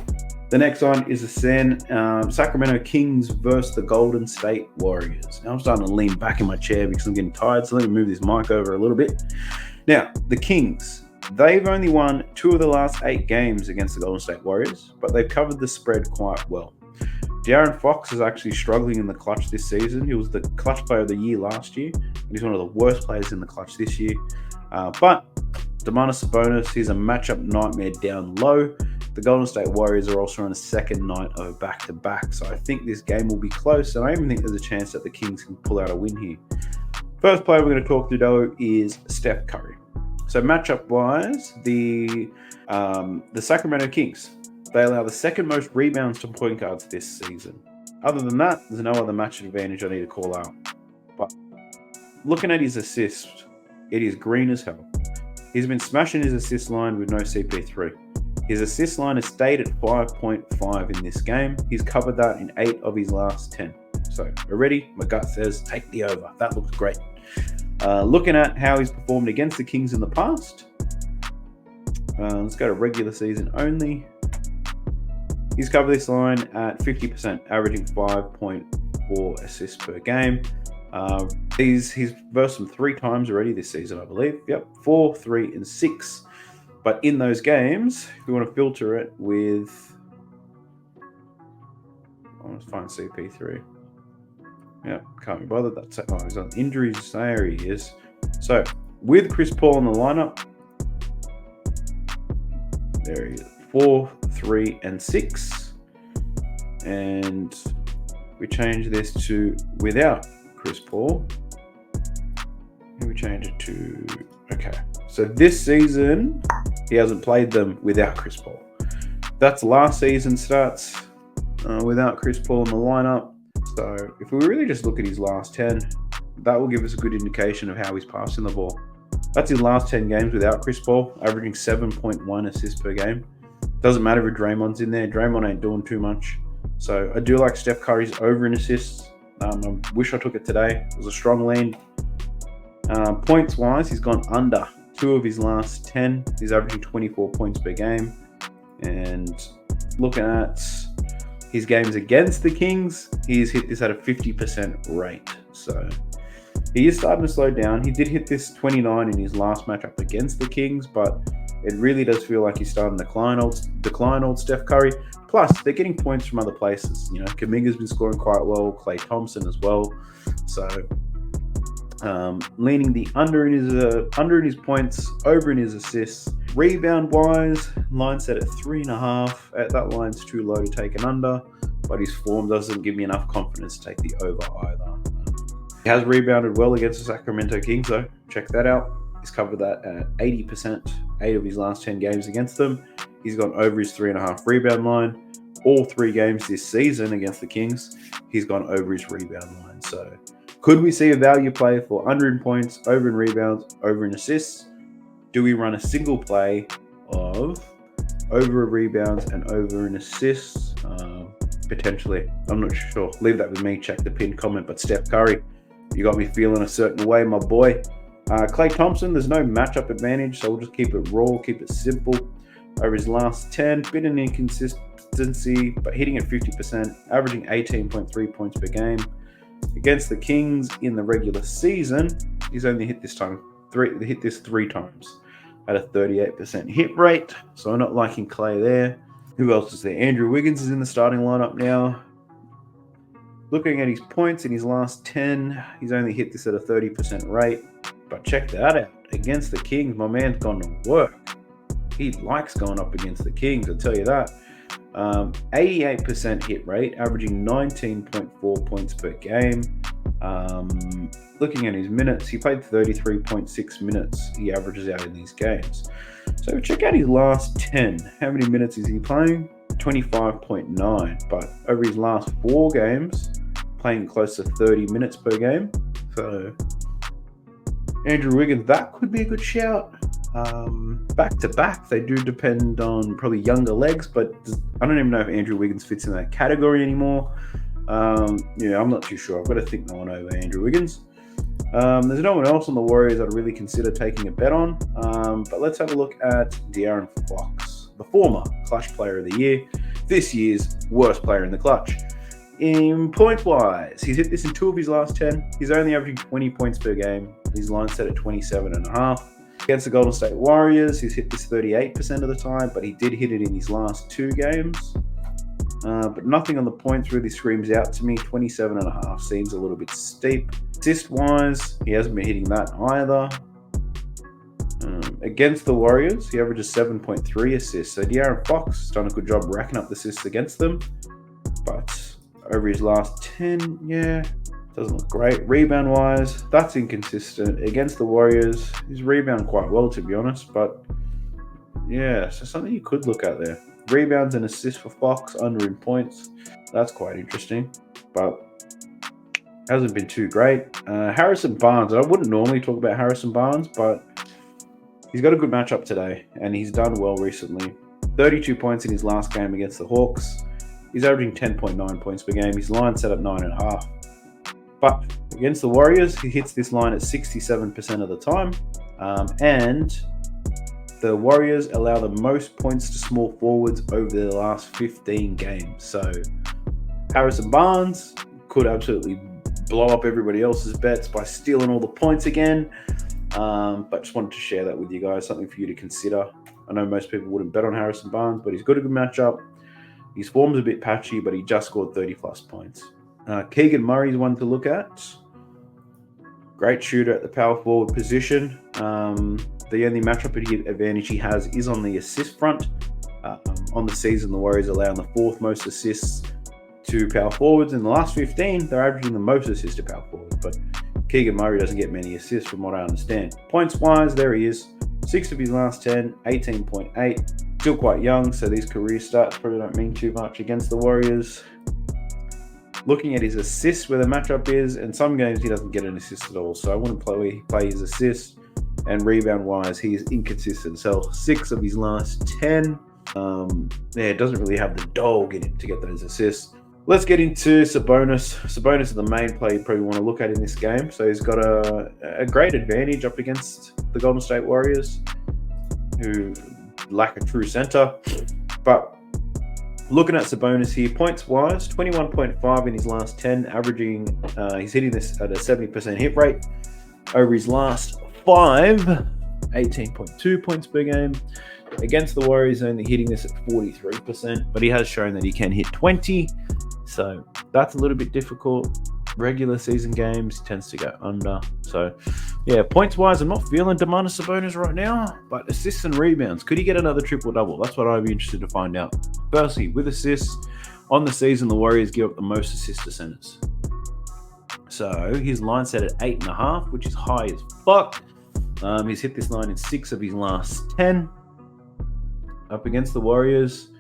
A: The next one is the Sacramento Kings versus the Golden State Warriors. Now I'm starting to lean back in my chair because I'm getting tired, so let me move this mic over a little bit. Now, the Kings, they've only won 2 of the last 8 games against the Golden State Warriors, but they've covered the spread quite well. De'Aaron Fox is actually struggling in the clutch this season. He was the clutch player of the year last year, and he's one of the worst players in the clutch this year. But Domantas Sabonis, he's a matchup nightmare down low. The Golden State Warriors are also on a second night of a back-to-back, so I think this game will be close, and I even think there's a chance that the Kings can pull out a win here. First player we're going to talk through, though, is Steph Curry. So matchup-wise, the Sacramento Kings, they allow the second most rebounds to point guards this season. Other than that, there's no other match advantage I need to call out. But looking at his assists, it is green as hell. He's been smashing his assist line with no CP3. His assist line has stayed at 5.5 in this game. He's covered that in 8 of his last 10. So already, my gut says take the over. That looks great. Looking at how he's performed against the Kings in the past, Let's go to regular season only. He's covered this line at 50%, averaging 5.4 assists per game. He's versed them 3 times already this season, I believe. Yep, 4, 3, and 6. But in those games, if we want to filter it with, let's find CP3. Yeah, can't be bothered. That's he's on injuries. There he is. So with Chris Paul in the lineup, there he is. 4, 3, and 6. And we change this to without Chris Paul. And we change it to, okay. So this season, he hasn't played them without Chris Paul. That's last season stats without Chris Paul in the lineup. So if we really just look at his last 10, that will give us a good indication of how he's passing the ball. That's his last 10 games without Chris Paul, averaging 7.1 assists per game. Doesn't matter if Draymond's in there. Draymond ain't doing too much. So I do like Steph Curry's over in assists. I wish I took it today. It was a strong lean. Points-wise, he's gone under 2 of his last 10. He's averaging 24 points per game. And looking at his games against the Kings, he's hit this at a 50% rate. So he is starting to slow down. He did hit this 29 in his last matchup against the Kings, but it really does feel like he's starting to decline old Steph Curry. Plus, they're getting points from other places. You know, Kuminga's been scoring quite well, Klay Thompson as well. So leaning the under in his points, over in his assists. Rebound-wise, line set at 3.5. That line's too low to take an under, but his form doesn't give me enough confidence to take the over either. He has rebounded well against the Sacramento Kings, though. Check that out. He's covered that at 80%, 8 of his last 10 games against them. He's gone over his 3.5 rebound line. All 3 games this season against the Kings, he's gone over his rebound line. So could we see a value play for under in points, over in rebounds, over in assists? Do we run a single play of over rebounds and over in assists? Potentially. I'm not sure. Leave that with me. Check the pinned comment. But Steph Curry, you got me feeling a certain way, my boy. Klay Thompson, there's no matchup advantage, so we'll just keep it raw, keep it simple. Over his last 10, bit of inconsistency, but hitting at 50%, averaging 18.3 points per game. Against the Kings in the regular season, he's only hit this 3 times at a 38% hit rate. So I'm not liking Klay there. Who else is there? Andrew Wiggins is in the starting lineup now. Looking at his points in his last 10, he's only hit this at a 30% rate. But check that out. Against the Kings, my man's gone to work. He likes going up against the Kings, I'll tell you that. 88% hit rate, averaging 19.4 points per game. Looking at his minutes, he played 33.6 minutes he averages out in these games. So check out his last 10. How many minutes is he playing? 25.9. But over his last 4 games, playing close to 30 minutes per game. So Andrew Wiggins, that could be a good shout. Back to back, they do depend on probably younger legs, but I don't even know if Andrew Wiggins fits in that category anymore. I'm not too sure. I've got to think that one over Andrew Wiggins. There's no one else on the Warriors I'd really consider taking a bet on. But let's have a look at De'Aaron Fox, the former clutch player of the year, this year's worst player in the clutch. In point-wise, he's hit this in 2 of his last 10. He's only averaging 20 points per game. His line set at 27.5. Against the Golden State Warriors, he's hit this 38% of the time, but he did hit it in his last 2 games. But nothing on the points really screams out to me. 27.5 seems a little bit steep. Assist-wise, he hasn't been hitting that either. Against the Warriors, he averages 7.3 assists. So De'Aaron Fox has done a good job racking up the assists against them. But over his last 10, doesn't look great. Rebound-wise, that's inconsistent. Against the Warriors, he's rebounded quite well, to be honest. But, so something you could look at there. Rebounds and assists for Fox, under in points. That's quite interesting. But hasn't been too great. Harrison Barnes. I wouldn't normally talk about Harrison Barnes, but he's got a good matchup today, and he's done well recently. 32 points in his last game against the Hawks. He's averaging 10.9 points per game. His line set at 9.5. But against the Warriors, he hits this line at 67% of the time. And the Warriors allow the most points to small forwards over their last 15 games. So Harrison Barnes could absolutely blow up everybody else's bets by stealing all the points again. But just wanted to share that with you guys, something for you to consider. I know most people wouldn't bet on Harrison Barnes, but he's got a good matchup. His form's a bit patchy, but he just scored 30 plus points. Keegan Murray's one to look at. Great shooter at the power forward position. The only matchup advantage he has is on the assist front. On the season, the Warriors allowing the 4th most assists to power forwards. In the last 15, they're averaging the most assists to power forwards, but Keegan Murray doesn't get many assists from what I understand. Points-wise, there he is. 6 of his last 10, 18.8. Still quite young, so these career starts probably don't mean too much against the Warriors. Looking at his assists, where the matchup is, and some games he doesn't get an assist at all, so I wouldn't play his assists. And rebound-wise, he is inconsistent. So 6 of his last 10. It doesn't really have the dog in it to get those assists. Let's get into Sabonis. Sabonis is the main play you probably want to look at in this game. So he's got a great advantage up against the Golden State Warriors, who lack a true center. But looking at Sabonis here, points-wise, 21.5 in his last 10, averaging, he's hitting this at a 70% hit rate. Over his last 5, 18.2 points per game. Against the Warriors, only hitting this at 43%, but he has shown that he can hit 20, so that's a little bit difficult. Regular season games, he tends to go under. So, yeah, points-wise, I'm not feeling Domantas Sabonis right now, but assists and rebounds. Could he get another triple-double? That's what I'd be interested to find out. Firstly, with assists, on the season, the Warriors give up the most assists to centers. So, his line set at 8.5, which is high as fuck. He's hit this line in 6 of his last 10. Up against the Warriors,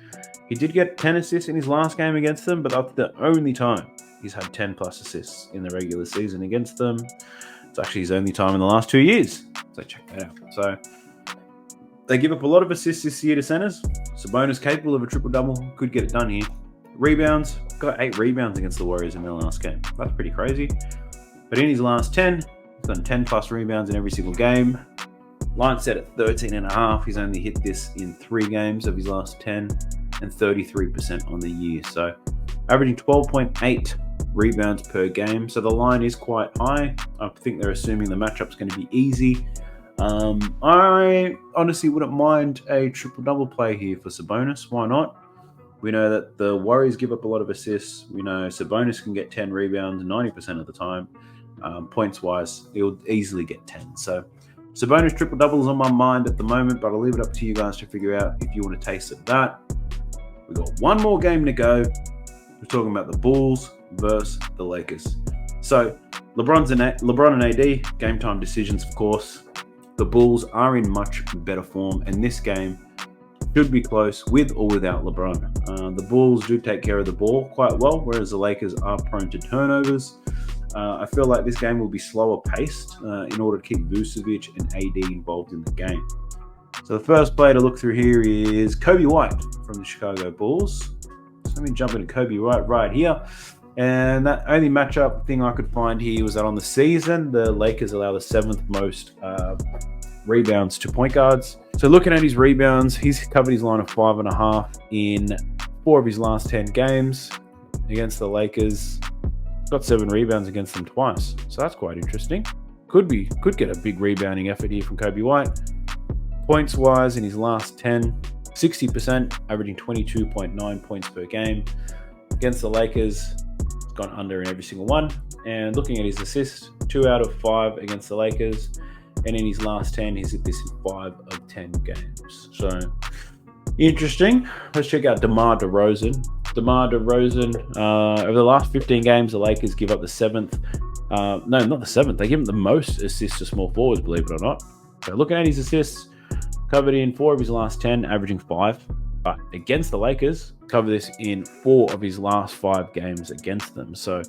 A: he did get 10 assists in his last game against them, but that's the only time he's had 10 plus assists in the regular season against them. It's actually his only time in the last 2 years. So check that out. So they give up a lot of assists this year to centers. Sabonis capable of a triple-double, could get it done here. Rebounds, got 8 rebounds against the Warriors in their last game. That's pretty crazy. But in his last 10, he's done 10 plus rebounds in every single game. Line set at 13.5. He's only hit this in 3 games of his last 10 and 33% on the year. So averaging 12.8 rebounds per game. So the line is quite high. I think they're assuming the matchup's going to be easy. I honestly wouldn't mind a triple-double play here for Sabonis. Why not? We know that the Warriors give up a lot of assists. We know Sabonis can get 10 rebounds 90% of the time. Points-wise, he'll easily get 10. So Sabonis triple-double is on my mind at the moment, but I'll leave it up to you guys to figure out if you want to taste of that. We've got one more game to go. We're talking about the Bulls versus the Lakers. So LeBron and AD, game time decisions, of course. The Bulls are in much better form, and this game should be close with or without LeBron. The Bulls do take care of the ball quite well, whereas the Lakers are prone to turnovers. I feel like this game will be slower paced in order to keep Vucevic and AD involved in the game. So the first player to look through here is Kobe White from the Chicago Bulls. So let me jump into Kobe White right here. And that only matchup thing I could find here was that on the season, the Lakers allow the 7th most rebounds to point guards. So looking at his rebounds, he's covered his line of 5.5 in 4 of his last 10 games against the Lakers. Got 7 rebounds against them twice, so that's quite interesting. Could get a big rebounding effort here from Kobe White. Points wise, in his last 10, 60%, averaging 22.9 points per game. Against the Lakers, it's gone under in every single one. And looking at his assists, 2 out of 5 against the Lakers, and in his last 10, he's hit this in 5 of 10 games. So interesting. Let's check out DeMar DeRozan. DeMar DeRozan, over the last 15 games, the Lakers give up the 7th. No, not the 7th. They give him the most assists to small forwards, believe it or not. So looking at his assists, covered in 4 of his last 10, averaging 5. But against the Lakers, covered this in 4 of his last 5 games against them. So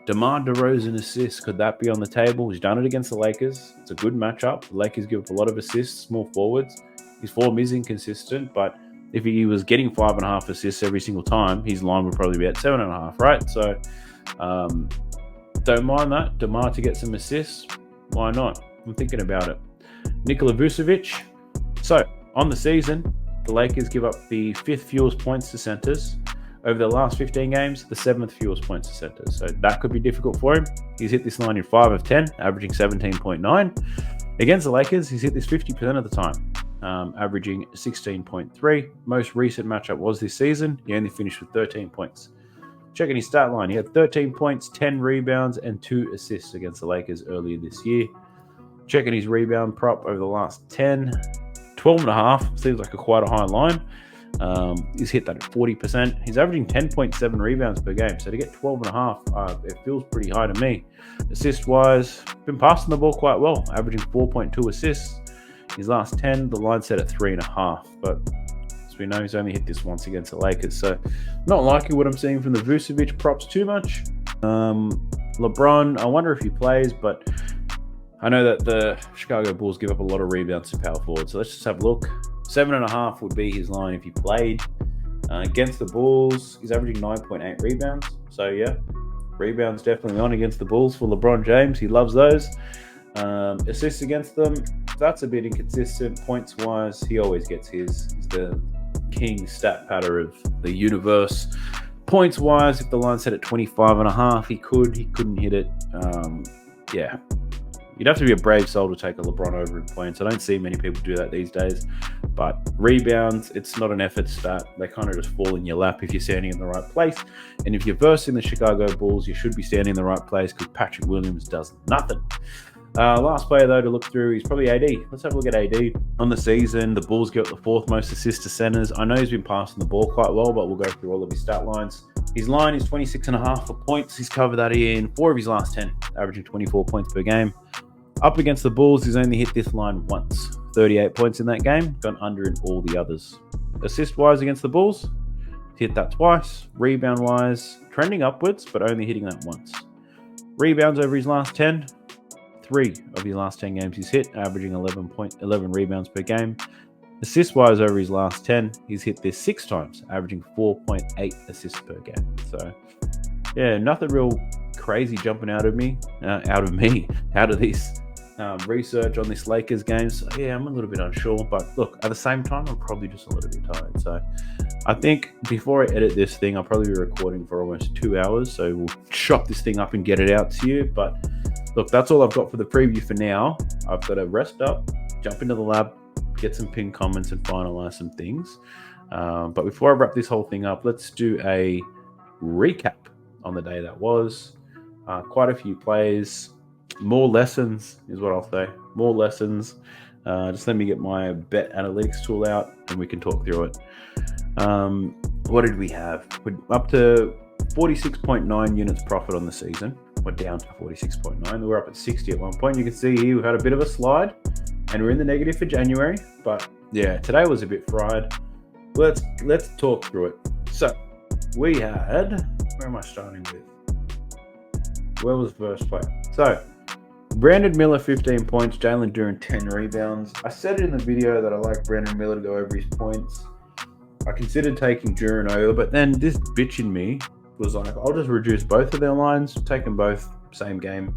A: DeMar DeRozan assists, could that be on the table? He's done it against the Lakers. It's a good matchup. The Lakers give up a lot of assists, small forwards. His form is inconsistent, but if he was getting 5.5 assists every single time, his line would probably be at 7.5, right? So don't mind that. DeMar to get some assists. Why not? I'm thinking about it. Nikola Vucevic. So On the season, the Lakers give up the 5th fewest points to centers. Over the last 15 games, the 7th fewest points to centers. So that could be difficult for him. He's hit this line in 5 of 10, averaging 17.9. Against the Lakers, he's hit this 50% of the time, averaging 16.3. Most recent matchup was this season. He only finished with 13 points. Checking his stat line, he had 13 points, 10 rebounds, and 2 assists against the Lakers earlier this year. Checking his rebound prop over the last 10, 12.5, seems like quite a high line. He's hit that at 40%. He's averaging 10.7 rebounds per game. So to get 12.5, it feels pretty high to me. Assist-wise, been passing the ball quite well, averaging 4.2 assists. His last 10, the line set at 3.5. But as we know, he's only hit this once against the Lakers. So not liking what I'm seeing from the Vucevic props too much. LeBron, I wonder if he plays, but I know that the Chicago Bulls give up a lot of rebounds to power forward. So let's just have a look. 7.5 would be his line if he played. Against the Bulls, he's averaging 9.8 rebounds. So yeah, rebounds definitely on against the Bulls for LeBron James. He loves those. Assists against them, that's a bit inconsistent. Points-wise, he always gets his. He's the king stat patter of the universe. Points-wise, if the line set at 25.5, he couldn't hit it. Yeah. You'd have to be a brave soul to take a LeBron over in points. I don't see many people do that these days. But rebounds, it's not an effort stat. They kind of just fall in your lap if you're standing in the right place. And if you're versing the Chicago Bulls, you should be standing in the right place because Patrick Williams does nothing. Last player, though, to look through is probably AD. Let's have a look at AD. On the season, the Bulls get the 4th most assists to centers. I know he's been passing the ball quite well, but we'll go through all of his stat lines. His line is 26.5 for points. He's covered that in 4 of his last 10, averaging 24 points per game. Up against the Bulls, he's only hit this line once. 38 points in that game, gone under in all the others. Assist-wise against the Bulls, hit that twice. Rebound-wise, trending upwards, but only hitting that once. Rebounds over his last 10, 3 of his last 10 games he's hit, averaging 11 rebounds per game. Assist-wise over his last 10, he's hit this 6 times, averaging 4.8 assists per game. So, yeah, nothing real crazy jumping out of this research on this Lakers game. So yeah, I'm a little bit unsure, but look, at the same time, I'm probably just a little bit tired. So I think before I edit this thing, I'll probably be recording for almost 2 hours. So we'll chop this thing up and get it out to you. But look, that's all I've got for the preview for now. I've got to rest up, jump into the lab, get some pinned comments and finalize some things. But before I wrap this whole thing up, let's do a recap on the day that was. Quite a few plays, more lessons is what I'll say. More lessons. Just let me get my bet analytics tool out and we can talk through it. What did we have? We're up to 46.9 units profit on the season. We're down to 46.9. We were up at 60 at one point. You can see here we've had a bit of a slide and we're in the negative for January. But yeah, today was a bit fried. Let's talk through it. So we had, where am I starting with? Where was the first player? So, Brandon Miller, 15 points. Jalen Duren, 10 rebounds. I said it in the video that I like Brandon Miller to go over his points. I considered taking Duren over, but then this bitch in me was like, I'll just reduce both of their lines, take them both same game.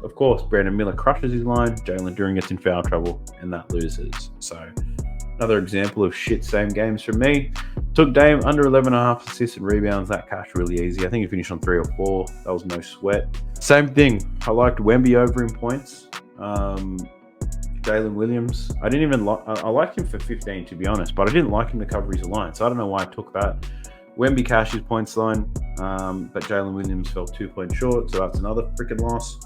A: Of course, Brandon Miller crushes his line. Jalen Duren gets in foul trouble, and that loses. So, another example of shit same games from me. Took Dame under 11.5 assists and rebounds. That cashed really easy. I think he finished on 3 or 4. That was no sweat. Same thing. I liked Wemby over in points. Jalen Williams. I liked him for 15 to be honest, but I didn't like him to cover his line. So I don't know why I took that. Wemby cashed his points line, but Jalen Williams fell 2 points short. So that's another freaking loss.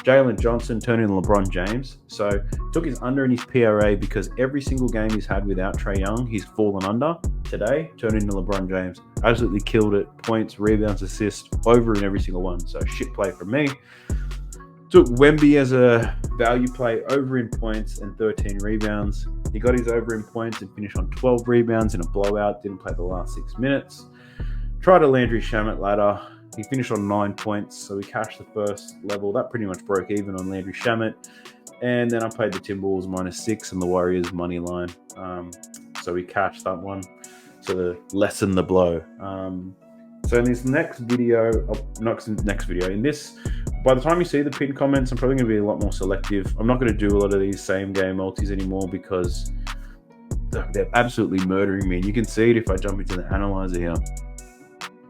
A: Jalen Johnson turned into LeBron James. So took his under in his PRA because every single game he's had without Trae Young, he's fallen under. Today, turned into LeBron James. Absolutely killed it. Points, rebounds, assists, over in every single one. So shit play from me. Took Wemby as a value play, over in points and 13 rebounds. He got his over in points and finished on 12 rebounds in a blowout. Didn't play the last 6 minutes. Tried a Landry Shamet ladder. He finished on 9 points, so we cashed the first level. That pretty much broke even on Landry Shamet. And then I played the Timberwolves -6 and the Warriors money line. So we cashed that one to lessen the blow. So in this next video, in this, by the time you see the pinned comments, I'm probably going to be a lot more selective. I'm not going to do a lot of these same game multis anymore because they're absolutely murdering me. And you can see it if I jump into the analyzer here.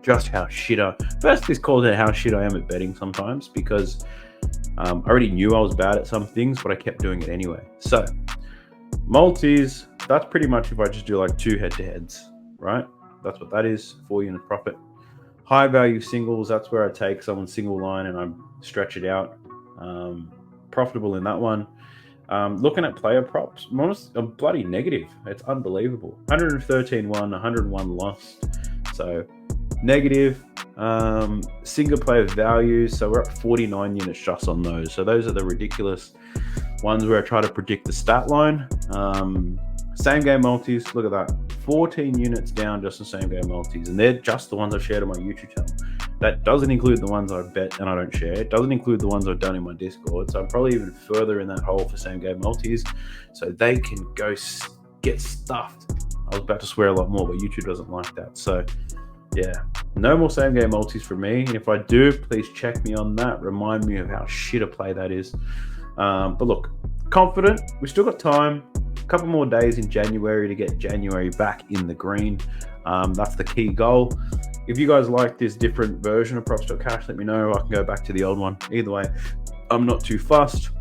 A: Just how shit first this calls out how shit I am at betting sometimes, because I already knew I was bad at some things, but I kept doing it anyway. So multis, that's pretty much if I just do like 2 head-to-heads, right? That's what that is, 4 unit profit. High value singles, that's where I take someone's single line and I stretch it out. Profitable in that one. Looking at player props, I'm bloody negative. It's unbelievable. 113 won, 101 lost. So negative. Single player values, so we're up 49 units just on those. So those are the ridiculous ones where I try to predict the stat line. Same game multis, look at that, 14 units down just on same game multis, and they're just the ones I've shared on my YouTube channel. That doesn't include the ones I've bet and I don't share. It doesn't include the ones I've done in my Discord. So I'm probably even further in that hole for same game multis, so they can go get stuffed. I was about to swear a lot more, but YouTube doesn't like that. So yeah, no more same game multis for me. And if I do, please check me on that. Remind me of how shit a play that is. But look, confident. We still got time. A couple more days in January to get January back in the green. That's the key goal. If you guys like this different version of props.cash, let me know. I can go back to the old one. Either way, I'm not too fussed.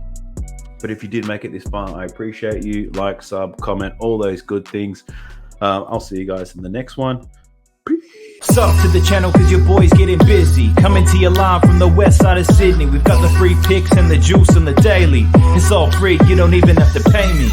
A: But if you did make it this far, I appreciate you. Like, sub, comment, all those good things. I'll see you guys in the next one.
B: Sub to the channel cause your boy's getting busy. Coming to your line from the west side of Sydney. We've got the free picks and the juice on the daily. It's all free, you don't even have to pay me.